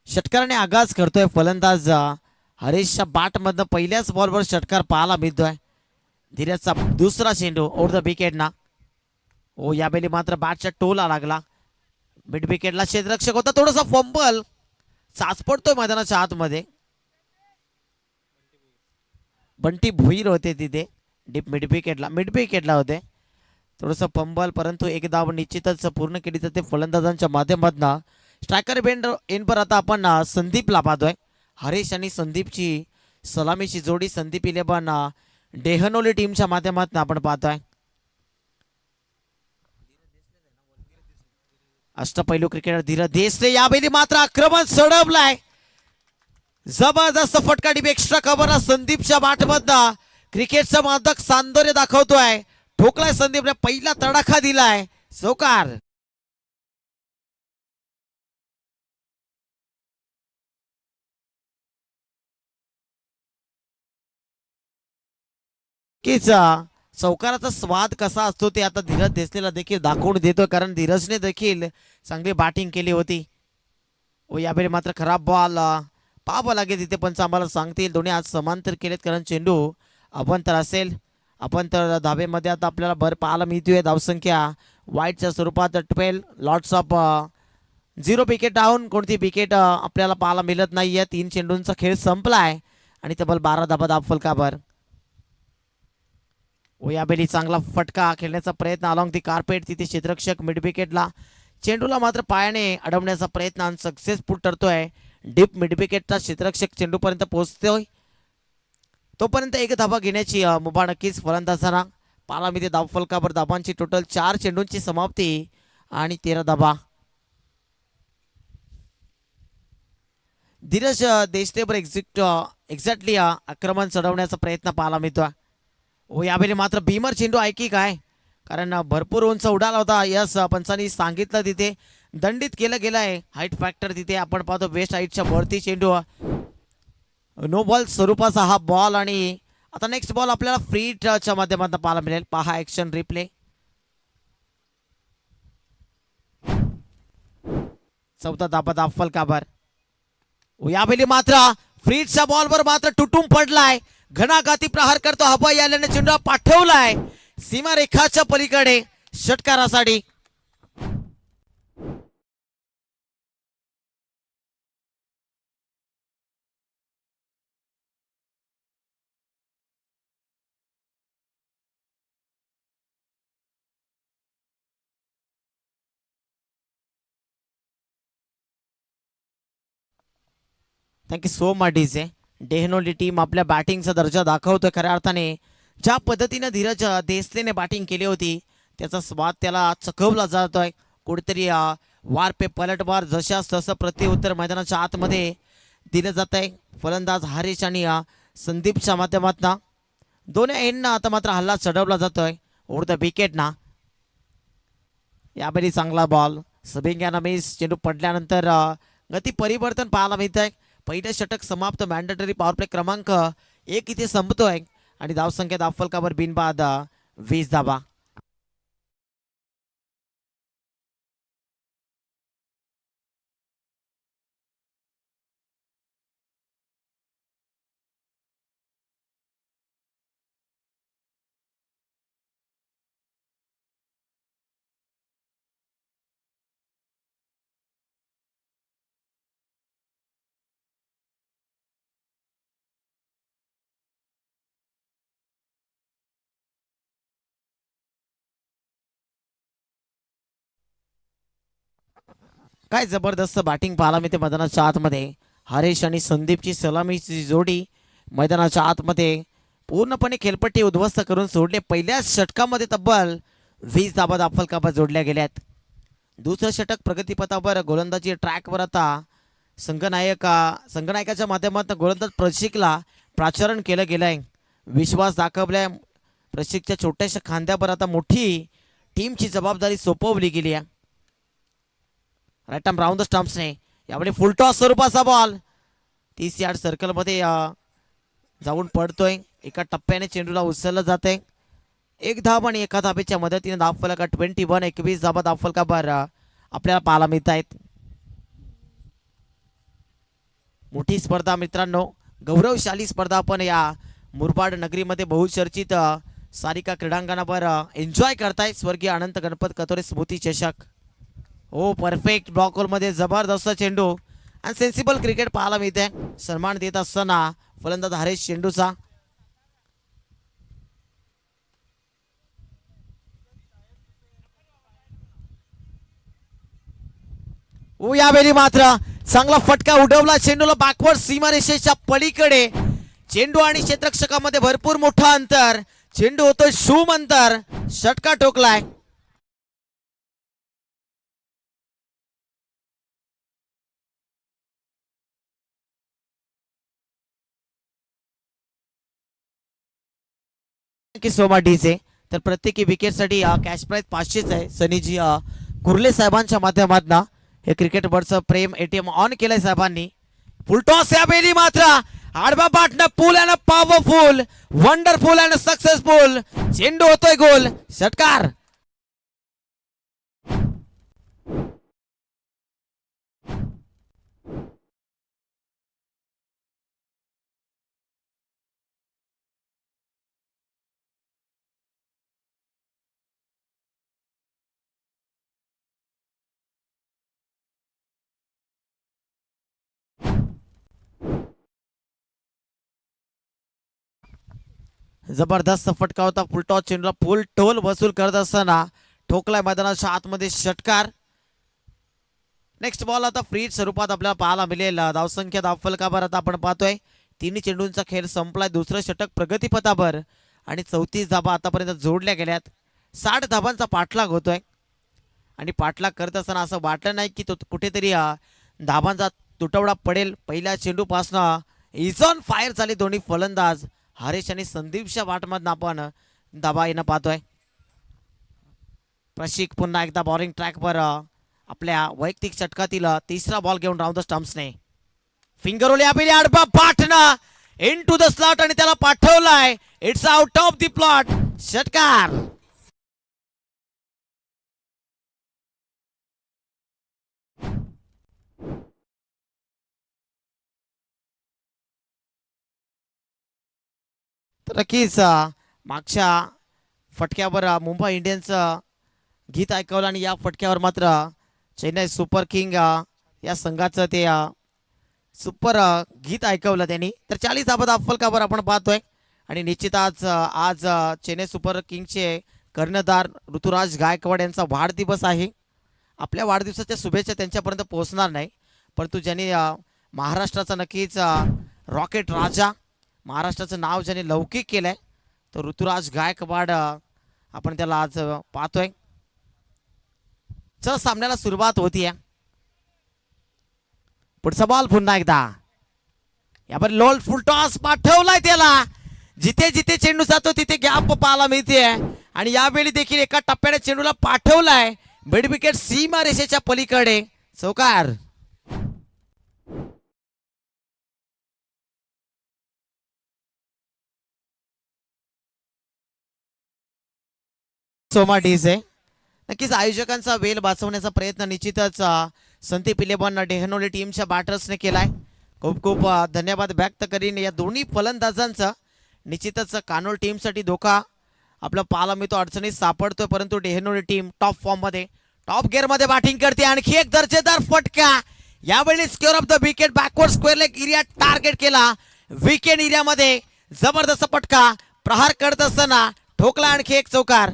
षटकाराने आगाज करतोय फलंदाज हरीशच्या बॅट मधनं पहिल्याच बॉलवर षटकार पाहायला मिळतोय. धीरजचा दुसरा चेंडू ओव्हर द विकेटना. ओ यावेळी मात्र बॅटच्या टोला लागला. मिड विकेटला क्षेत्ररक्षक होता, थोडासा फंबल चाच पडतोय मैदानाच्या आतमध्ये. बंटी भोईर होते तिथे डीप मिड विकेटला होते. थोडंसं फंबल, परंतु एक धाव निश्चितच पूर्ण केली जाते फलंदाजांच्या माध्यमातून. स्ट्रायकर एंडवर आता आपण संदीपला पाहतोय. हरीश आणि संदीपची सलामीची जोडी संदीप 11 डेहनोली टीमच्या माध्यमातून आपण पाहतोय. अष्टपैलू क्रिकेटर धीरज देसले यावेळी मात्र आक्रमण सडवलाय. जबरदस्त फटका डीप एक्स्ट्रा कव्हरला संदीपच्या बॅटमधनं क्रिकेटचा मादक सौंदर्य दाखवतोय. ठोकलाय संदीपने, पहिला तडाखा दिलाय. चौकार. चौकाराचा स्वाद कसा असतो ते आता धीरज देसलेला देखील दाखवून देतोय, कारण धीरजने देखील चांगली बॅटिंग केली होती. व यावेळी मात्र खराब बॉल पाहावं लागेल तिथे, पंच आम्हाला सांगतील. दोन्ही आज समांतर केलेत, कारण चेंडू अभंतर असेल. अभंतर धाबेमध्ये आता आपल्याला भर पाहायला मिळतोय. धावसंख्या वाईटच्या स्वरूपात 12, लॉट्स ऑफ 0 विकेट डाऊन. कोणती विकेट आपल्याला पाहायला मिळत नाहीये. 3 चेंडूंचा खेळ संपलाय आणि तब्बल 12 धाबा फलकावर. व यावेळी चांगला फटका खेळण्याचा प्रयत्न अलॉंग दी कार्पेट. तिथे क्षेत्ररक्षक मिड विकेटला चेंडूला मात्र पायाने अडवण्याचा प्रयत्न अनसक्सेसफुल ठरतोय. डीप मिड विकेटचा क्षेत्ररक्षक चेंडूपर्यंत पोहोचतोय, तोपर्यंत एक धाबा घेण्याची मुभा नक्कीच फलंदाजांना पाहायला मिळते. धाव फलकावर धाबांची टोटल 4 चेंडूंची समाप्ती आणि 13 धाबा. धीरज देशलेवर एक्झॅक्टली आक्रमण चढवण्याचा प्रयत्न पाहायला मिळतोय. ओ यावेळी मात्र भीमर चेंडू ऐकी काय, कारण भरपूर उंच उडाला होता. यस, पंचांनी सांगितलं तिथे दंडित केलं गेलंय. हाईट फॅक्टर तिथे आपण पाहतो. वेस्ट हाईटच्या वरती चेंडू, नो बॉल स्वरूपाचा हा बॉल. आणि आता नेक्स्ट बॉल आपल्याला फ्री च्या माध्यमातून पाहायला मिळेल. पहा ऍक्शन रिप्ले. चौथा धाबा धाव फलकावर. यावेळी मात्र फ्रीजच्या बॉलवर मात्र तुटून पडलाय. घणाघाती प्रहार करतो हवाई आल्याने चेंडू पाठवलाय सीमारेखाच्या पलीकडे षटकारासाठी. Thank you so much DJ. Dehnoli team आपल्या बॅटिंगचा दर्जा दाखवतोय खऱ्या अर्थाने. ज्या पद्धतीने धीरज देसलेने बॅटिंग केली होती त्याचा स्वाद त्याला चखवला जातोय. कुठेतरी वार पे पलटवार जशास तसं प्रत्युत्तर मैदानाच्या आतमध्ये दिलं जात आहे. फलंदाज हरीश आणि संदीपच्या माध्यमातून दोन्ही एंडना आता मात्र हल्ला चढवला जातोय ओव्हर द विकेटना. यावेळी चांगला बॉल सबिंग्याना मिस. चेंडू पडल्यानंतर गती परिवर्तन पाहायला मिळत आहे. पहिलं षटक समाप्त. मॅन्डेटरी पॉवर प्ले क्रमांक 1 इथे संपतोय आणि धावसंख्या दाफलकावर बिनबाद 20 धावा. काय जबरदस्त बॅटिंग पाहायला मिळते मैदानाच्या आतमध्ये. हरीश आणि संदीपची सलामीची जोडी मैदानाच्या आतमध्ये पूर्णपणे खेळपट्टी उद्ध्वस्त करून सोडले. पहिल्याच षटकामध्ये तब्बल 20 धाबा दाफलकावर जोडल्या गेल्यात. दुसरं षटक प्रगतीपथावर गोलंदाजी ट्रॅकवर आता संघनायकाच्या माध्यमातून गोलंदाज प्रशिकला प्राचारण केलं गेलंय. विश्वास दाखवलाय. प्रशिकच्या छोट्याशा खांद्यावर आता मोठी टीमची जबाबदारी सोपवली गेली आहे. राईट आर्म राऊंड द स्टंप्सने यावेळी फुलटॉस स्वरूपाचा बॉल 30 यार्ड सर्कलमध्ये जाऊन पडतोय. एका टप्प्याने चेंडूला उचललं जाते. एक धाब आणि एका धाबेच्या मदतीने धावफलका 21 धाबा धावफलकावर आपल्याला पाहायला मिळत आहेत. मोठी स्पर्धा मित्रांनो, गौरवशाली स्पर्धा आपण या मुरबाड नगरीमध्ये बहुचर्चित सारिका क्रीडांगणावर एन्जॉय करताय. स्वर्गीय अनंत गणपत कतोरे स्मृती चषक. हो परफेक्ट ब्लॉक मध्ये जबरदस्त चेंडू आणि सेन्सिबल क्रिकेट पाहायला मिळते. सन्मान देत असताना फलंदाज हरीश चेंडूचा. यावेळी मात्र चांगला फटका उडवला. चेंडूला बॅकवर्ड सीमारेषेच्या पलीकडे. चेंडू आणि क्षेत्ररक्षकामध्ये भरपूर मोठा अंतर. चेंडू होतोय शूम अंतर. षटका ठोकलाय. So much DJ. तर प्रत्येकी विकेटसाठी कॅश प्राइज 500 आहे. सनीजी कुर्ले साहेबांच्या माध्यमातून हे क्रिकेट बर्डचं प्रेम ATM ऑन केलंय साहेबांनी. फुलटॉस यावेळी मात्र आडवा पाटणं pull and powerful wonderful and successful. चेंडू होतोय गोल. षटकार. जबरदस्त फटका होता. फुलटॉस चेंडूला फुल टोल वसूल करत असताना ठोकलाय मैदानाच्या आतमध्ये. षटकार. नेक्स्ट बॉल आता फ्री स्वरूपात आपल्याला पाहायला मिळेल. धावसंख्या धावफलकावर आता आपण पाहतोय 3 चेंडूंचा खेळ संपलाय. दुसरं षटक प्रगतीपथावर आणि 34 धाबा आतापर्यंत जोडल्या गेल्यात. 60 धाबांचा पाठलाग होतोय आणि पाठलाग करत असताना असं वाटलं नाही की तो कुठेतरी धाबांचा तुटवडा पडेल. पहिल्या चेंडूपासनं इज ऑन फायर झाले दोन्ही फलंदाज. हरीश आणि संदीपच्या वाटमधून आपण धाबा येणं पाहतोय. प्रशिक पुन्हा एकदा बॉलिंग ट्रॅकवर आपल्या वैयक्तिक षटकातील तिसरा बॉल घेऊन राऊंड द स्टंप्सने फिंगरवली आपली आडबा पाठना इन टू द स्लॉट आणि त्याला पाठवलाय. It's out of the plot. षटकार. तर नक्कीच मागच्या फटक्यावर मुंबई इंडियन्सचं गीत ऐकवलं आणि या फटक्यावर मात्र चेन्नई सुपर किंग या संघाचं ते सुपर गीत ऐकवलं त्यांनी. तर 40 धाबा दाफलकावर आपण पाहतोय आणि निश्चितच आज चेन्नई सुपर किंगचे कर्णधार ऋतुराज गायकवाड यांचा वाढदिवस आहे. आपल्या वाढदिवसाच्या शुभेच्छा त्यांच्यापर्यंत पोहोचणार नाही, परंतु ज्यांनी महाराष्ट्राचा नक्कीच रॉकेट राजा, महाराष्ट्राचं नाव ज्याने लौकिक केलंय तो ऋतुराज गायकवाड आपण त्याला आज पाहतोय. चल सामन्याला सुरुवात होतीये. पुढचा बॉल पुन्हा एकदा यावर लोल फुलटॉस पाठवलाय त्याला. जिथे जिथे चेंडू जातो तिथे गॅप पाहायला मिळते आणि यावेळी देखील एका टप्प्याने चेंडूला पाठवलाय मिड विकेट सीमा रेषेच्या पलीकडे. चौकार. सोमा डीजे नक्कीच आयोजकांचा वेल वाचवण्याचा प्रयत्न निश्चितच संदीप 11 डेहनोली टीमच्या बॅटर्सने केलाय. खूप खूप धन्यवाद व्यक्त करीन या दोन्ही फलंदाजांचा. निश्चितच कानोल टीमसाठी धोका आपला पाहायला मिळतो, अडचणीत सापडतोय, परंतु डेहनोली टीम टॉप फॉर्म मध्ये टॉप गिअर मध्ये बॅटिंग करते. आणखी एक दर्जेदार फटका यावेळी square of the wicket backward square leg area target केला. विकेट एरियामध्ये जबरदस्त फटका प्रहार करत असताना ठोकला आणखी एक चौकार.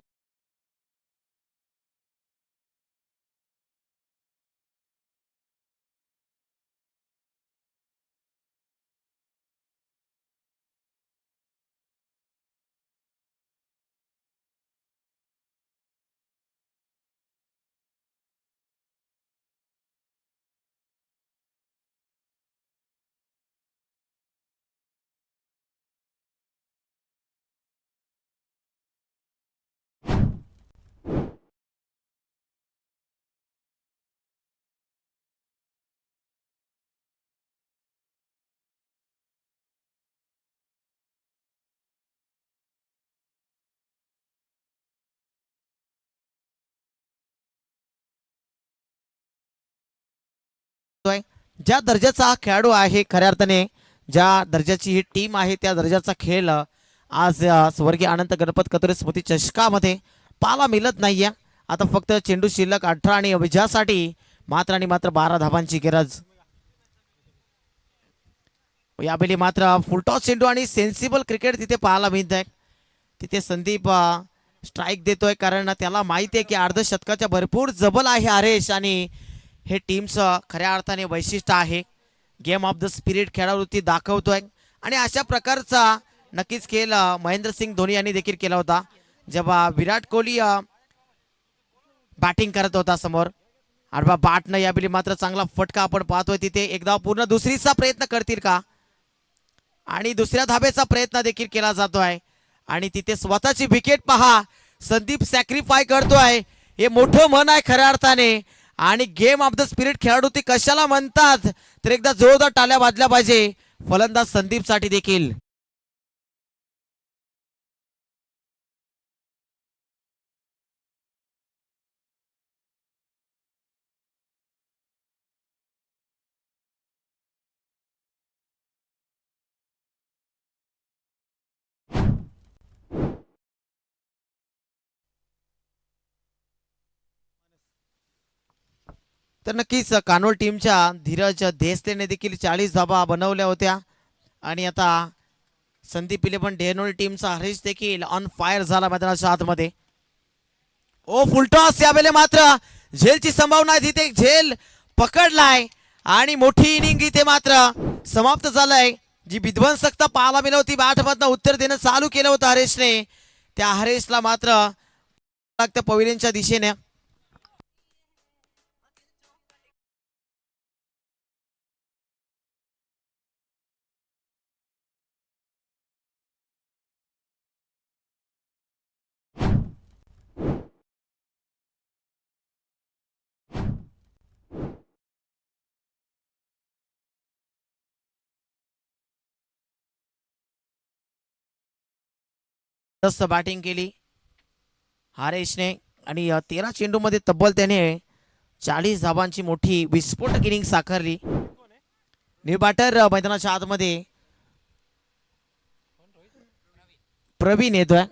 ज्या दर्जाचा हा खेळाडू आहे, खऱ्या अर्थाने ज्या दर्जाची ही टीम आहे त्या दर्जाचा खेळ आज स्वर्गीय अनंत गणपत कतोरे स्मृती चषकामध्ये पाहायला मिळत नाहीये. आता फक्त चेंडू शिल्लक 18 आणि विजयासाठी मात्र आणि मात्र 12 धावांची गरज. यावेळी मात्र फुलटॉस चेंडू आणि सेन्सिबल क्रिकेट तिथे पाहायला मिळत आहे. तिथे संदीप स्ट्राईक देतोय कारण त्याला माहिती आहे की अर्धशतकाच्या भरपूर जबल आहे हरेश आणि हे टीमचं खऱ्या अर्थाने वैशिष्ट्य आहे. गेम ऑफ द स्पिरिट खेळावरती दाखवतोय आणि अशा प्रकारचा नक्कीच खेळ महेंद्रसिंग धोनी यांनी देखील केला होता जेव्हा विराट कोहली बॅटिंग करत होता समोर. आडवा बॅटनं यावेळी मात्र चांगला फटका आपण पाहतोय. तिथे एकदा पूर्ण दुसरीचा प्रयत्न करतील का आणि दुसऱ्या धाब्याचा प्रयत्न देखील केला जातोय आणि तिथे स्वतःची विकेट पहा संदीप सॅक्रिफाय करतोय. हे मोठं मन आहे खऱ्या अर्थाने आणि गेम ऑफ द स्पिरिट खेळाडू ते कशाला म्हणतात तर एकदा जोरदार टाळ्या वाजल्या पाहिजे फलंदाज संदीप साठी देखील. तर नक्कीच कानोल टीमच्या धीरज देसलेने देखील 40 धावा बनवल्या होत्या आणि आता संदीप 11 डेहनोली टीमचा हरीश देखील ऑन फायर झाला मैदानाच्या आतमध्ये. ओ फुलटॉस यावेळी मात्र झेलची संभावना आहे. तिथे झेल पकडलाय आणि मोठी इनिंग इथे मात्र समाप्त झालाय. जी विध्वंसकता पाहायला मिळत होती बॅटमधनं उत्तर देणं चालू केलं होतं हरेशने. त्या हरेशला मात्र पवेलियनच्या दिशेने बॅटिंग केली हरेशने आणि 13 चेंडूमध्ये तब्बल त्याने 40 धावांची मोठी विस्फोटक इनिंग साकारली. न्यू बॅटर मैदानाच्या आतमध्ये प्रवीण येतोय.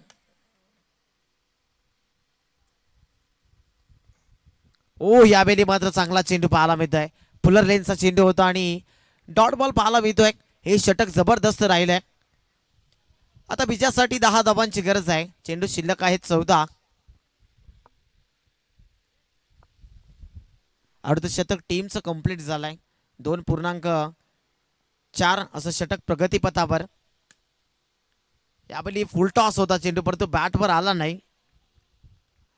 ओ यावेळी मात्र चांगला चेंडू पाहायला मिळतोय. फुलर लेनचा चेंडू होता आणि डॉट बॉल पाहायला मिळतोय. हे षटक जबरदस्त राहिलंय. आता विजयासाठी 10 धावांची गरज आहे. चेंडू शिल्लक आहेत 14. अर्धशतक टीमचं कंप्लीट झालंय. 2 4 असं षटक प्रगतीपथावर. यावेळी फुल टॉस होता चेंडू परंतु बॅटवर आला नाही.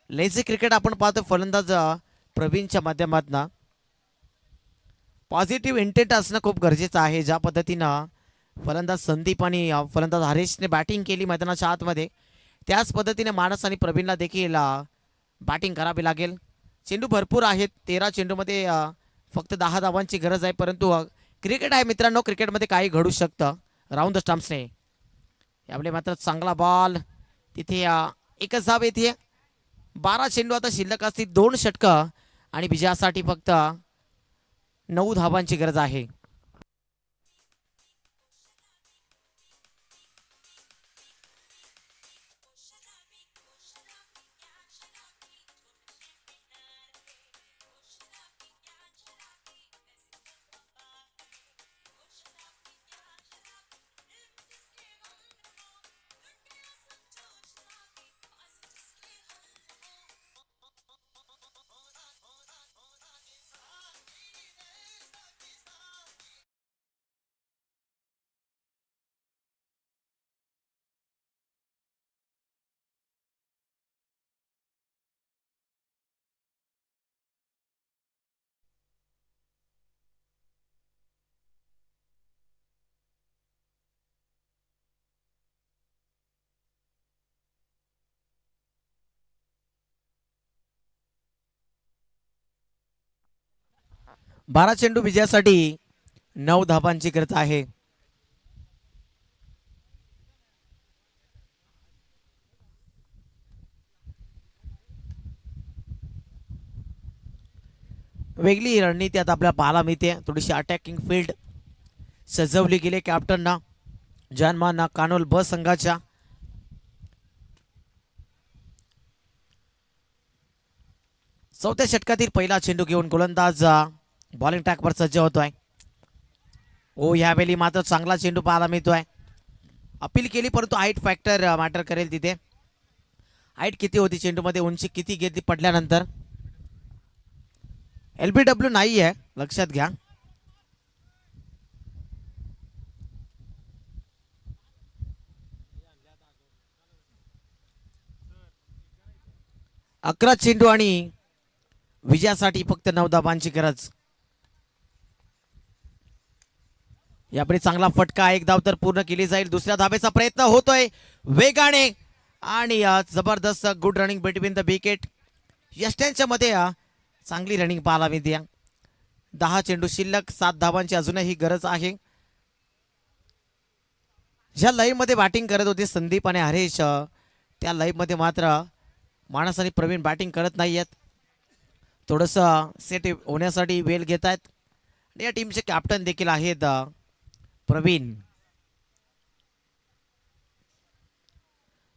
लेझी क्रिकेट आपण पाहतो फलंदाज प्रवीणच्या माध्यमातून. पॉझिटिव्ह इंटेंट असणं खूप गरजेचं आहे. ज्या पद्धतीनं फलंदाज संदीप आणि फलंदाज हरीशने बॅटिंग केली मैदानाच्या आतमध्ये, त्याच पद्धतीने मानस आणि प्रवीणला देखील बॅटिंग करावी लागेल. चेंडू भरपूर आहेत. 13 चेंडूमध्ये फक्त 10 धावांची गरज आहे. परंतु क्रिकेट आहे मित्रांनो, क्रिकेटमध्ये काही घडू शकतं. राऊंड द स्टंप्सने यावेळी मात्र चांगला बॉल. तिथे एकच धाव येते. 12 चेंडू आता शिल्लक असतील. 2 षटकं आणि विजयासाठी फक्त 9 धावांची गरज आहे. बारा चेंडू विजयासाठी 9 धावांची गरज आहे. वेगळी रणनीती आता आपल्याला पाहायला मिळते. थोडीशी अटॅकिंग फील्ड सजवली गेली कॅप्टनना जानमान कानोल ब संघाच्या. चौथ्या षटकातील पहिला चेंडू घेऊन गोलंदाज बॉलिंग ट्रॅकवर सज्ज होतोय. ओ ह्यावेळी मात्र चांगला चेंडू पाहायला मिळतोय. अपील केली परंतु हाईट फॅक्टर मॅटर करेल तिथे. हाईट किती होती चेंडूमध्ये, उंची किती घेतली पडल्यानंतर. LBW नाही आहे, लक्षात घ्या. अकरा चेंडू आणि विजयासाठी फक्त 9 धावांची गरज. यापुढे चांगला फटका, 1 धाव तर पूर्ण केली जाईल. दुसऱ्या धावेचा प्रयत्न होतोय वेगाने आणि जबरदस्त good running between the wicket. यष्ट्यांच्या मध्ये चांगली रनिंग पाहायला मिळते. 10 चेंडू शिल्लक, 7 धावांची अजूनही गरज आहे. ज्या लाईव्ह मध्ये बॅटिंग करत होते संदीप आणि हरेश, त्या लाईव्ह मध्ये मात्र मानस आणि प्रवीण बॅटिंग करत नाही आहेत. थोडंसं सेट होण्यासाठी वेळ घेत आहेत. आणि या टीमचे कॅप्टन देखील आहेत प्रवीण.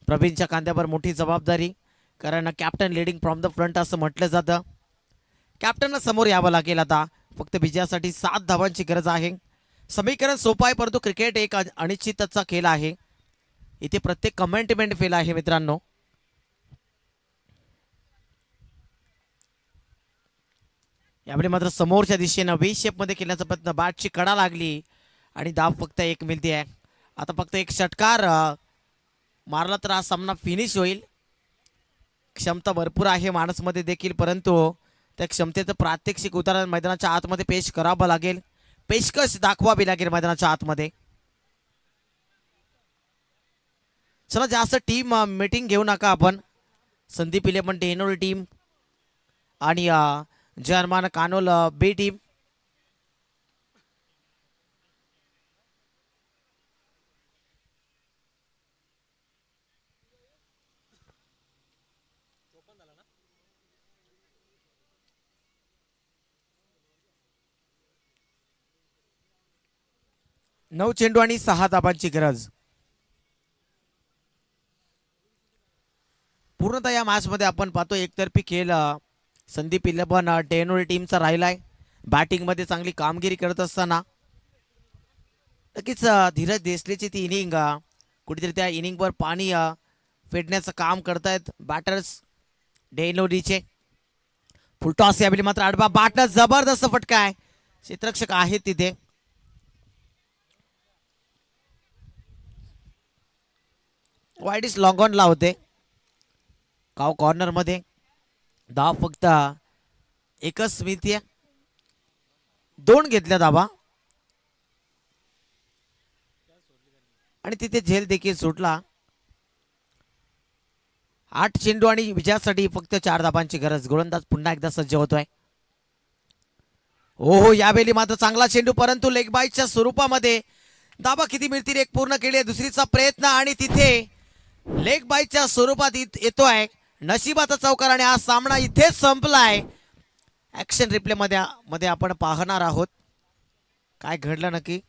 प्रवीणच्या खांद्यावर मोठी जबाबदारी, कारण captain leading from the front असं म्हटलं जातं. कॅप्टनला समोर यावं लागेल. आता फक्त विजयासाठी 7 धावांची गरज आहे. समीकरण सोपं आहे परंतु क्रिकेट एक अनिश्चिततेचा खेळ आहे. इथे प्रत्येक कमेंटमेंट फेल आहे मित्रांनो. यावेळी मात्र समोरच्या दिशेनं व्ही शेप मध्ये केल्याचा प्रयत्न, बॅटची कडा लागली आणि धाव फक्त 1 मिळते आहे. आता फक्त एक षटकार मारला तर हा सामना फिनिश होईल. क्षमता भरपूर आहे माणसमध्ये देखील, परंतु त्या क्षमतेचं प्रात्यक्षिक उदाहरण मैदानाच्या आतमध्ये पेश करावं लागेल. पेशकश दाखवावी लागेल मैदानाच्या आतमध्ये. चला जास्त टीम मीटिंग घेऊ नका आपण. संदीप 11 डेनोल टीम आणि जर्मान कानोल बी टीम. नऊ चेंडू आणि 6 धाबांची गरज. पूर्णतः या मॅच मध्ये आपण पाहतो एकतर्फी खेळ संदीप 11 डेनोल टीमचा राहिलाय. बॅटिंग मध्ये चांगली कामगिरी करत असताना नक्कीच धीरज देसलेची ती इनिंग कुठेतरी त्या इनिंगवर पाणी फेडण्याचं काम करतायत बॅटर्स डेनोलीचे. फुलटॉस यावेळी मात्र आडवा, बॅटला जबरदस्त फटका आहे. क्षेत्ररक्षक आहेत तिथे. वाईडिश लॉंग ऑन ला होते. काव कॉर्नर मध्ये धाव फक्त एकच मिळतीये. 2 घेतल्या धावा आणि तिथे झेल देखील सुटला. 8 चेंडू आणि विजयासाठी फक्त 4 धाबांची गरज. गोलंदाज पुन्हा एकदा सज्ज होतोय. हो यावेळी मात्र चांगला चेंडू, परंतु लेग बाईटच्या स्वरूपामध्ये. धाबा किती मिळतील? एक पूर्ण केली आहे. दुसरीचा प्रयत्न आणि तिथे लेग बाईटच्या स्वरूपात येतोय नशिबाचा चौकार आणि हा सामना इथेच संपलाय. ऍक्शन रिप्ले मध्ये आपण पाहणार आहोत काय घडलं नक्की.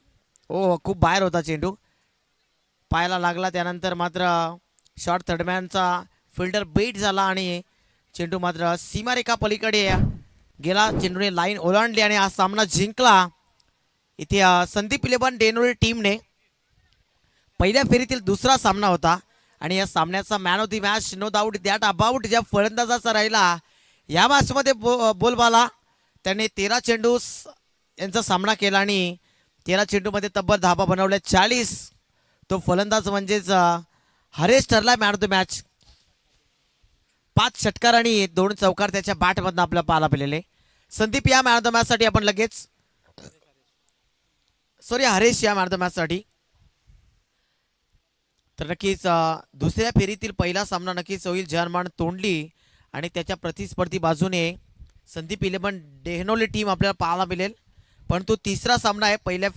ओ खूप बाहेर होता चेंडू, पायाला लागला. त्यानंतर मात्र शॉर्ट थर्डमॅनचा फिल्डर बेट झाला आणि चेंडू मात्र सीमारेखा पलीकडे गेला. चेंडूने लाईन ओलांडली आणि हा सामना जिंकला. इथे संदीप 11 डेनोली टीमने. पहिल्या फेरीतील दुसरा सामना होता आणि या सामन्याचा man of the match no doubt that about ज्या फलंदाजाचा राहिला या मॅचमध्ये बोलबाला. त्याने 13 चेंडू यांचा सामना केला आणि 13 चेंडूमध्ये तब्बल धाबा बनवल्या 40. तो फलंदाज म्हणजेच हरेश ठरला मॅन ऑफ द मॅच. 5 षटकार आणि 2 चौकार त्याच्या बॅटमधून आपल्याला पाहायला मिळाले. संदीप या मॅन ऑफ द मॅच साठी आपण लगेच हरेश या मॅन ऑफ द मॅच साठी. तर नक्कीच दुसऱ्या फेरीतील पहिला सामना नक्कीच होईल जर्मन तोंडली आणि त्याच्या प्रतिस्पर्धी बाजूने संदीप 11 डेहनोली टीम आपल्याला पाहायला मिळेल. परंतु तिसरा सामना आहे पहिल्या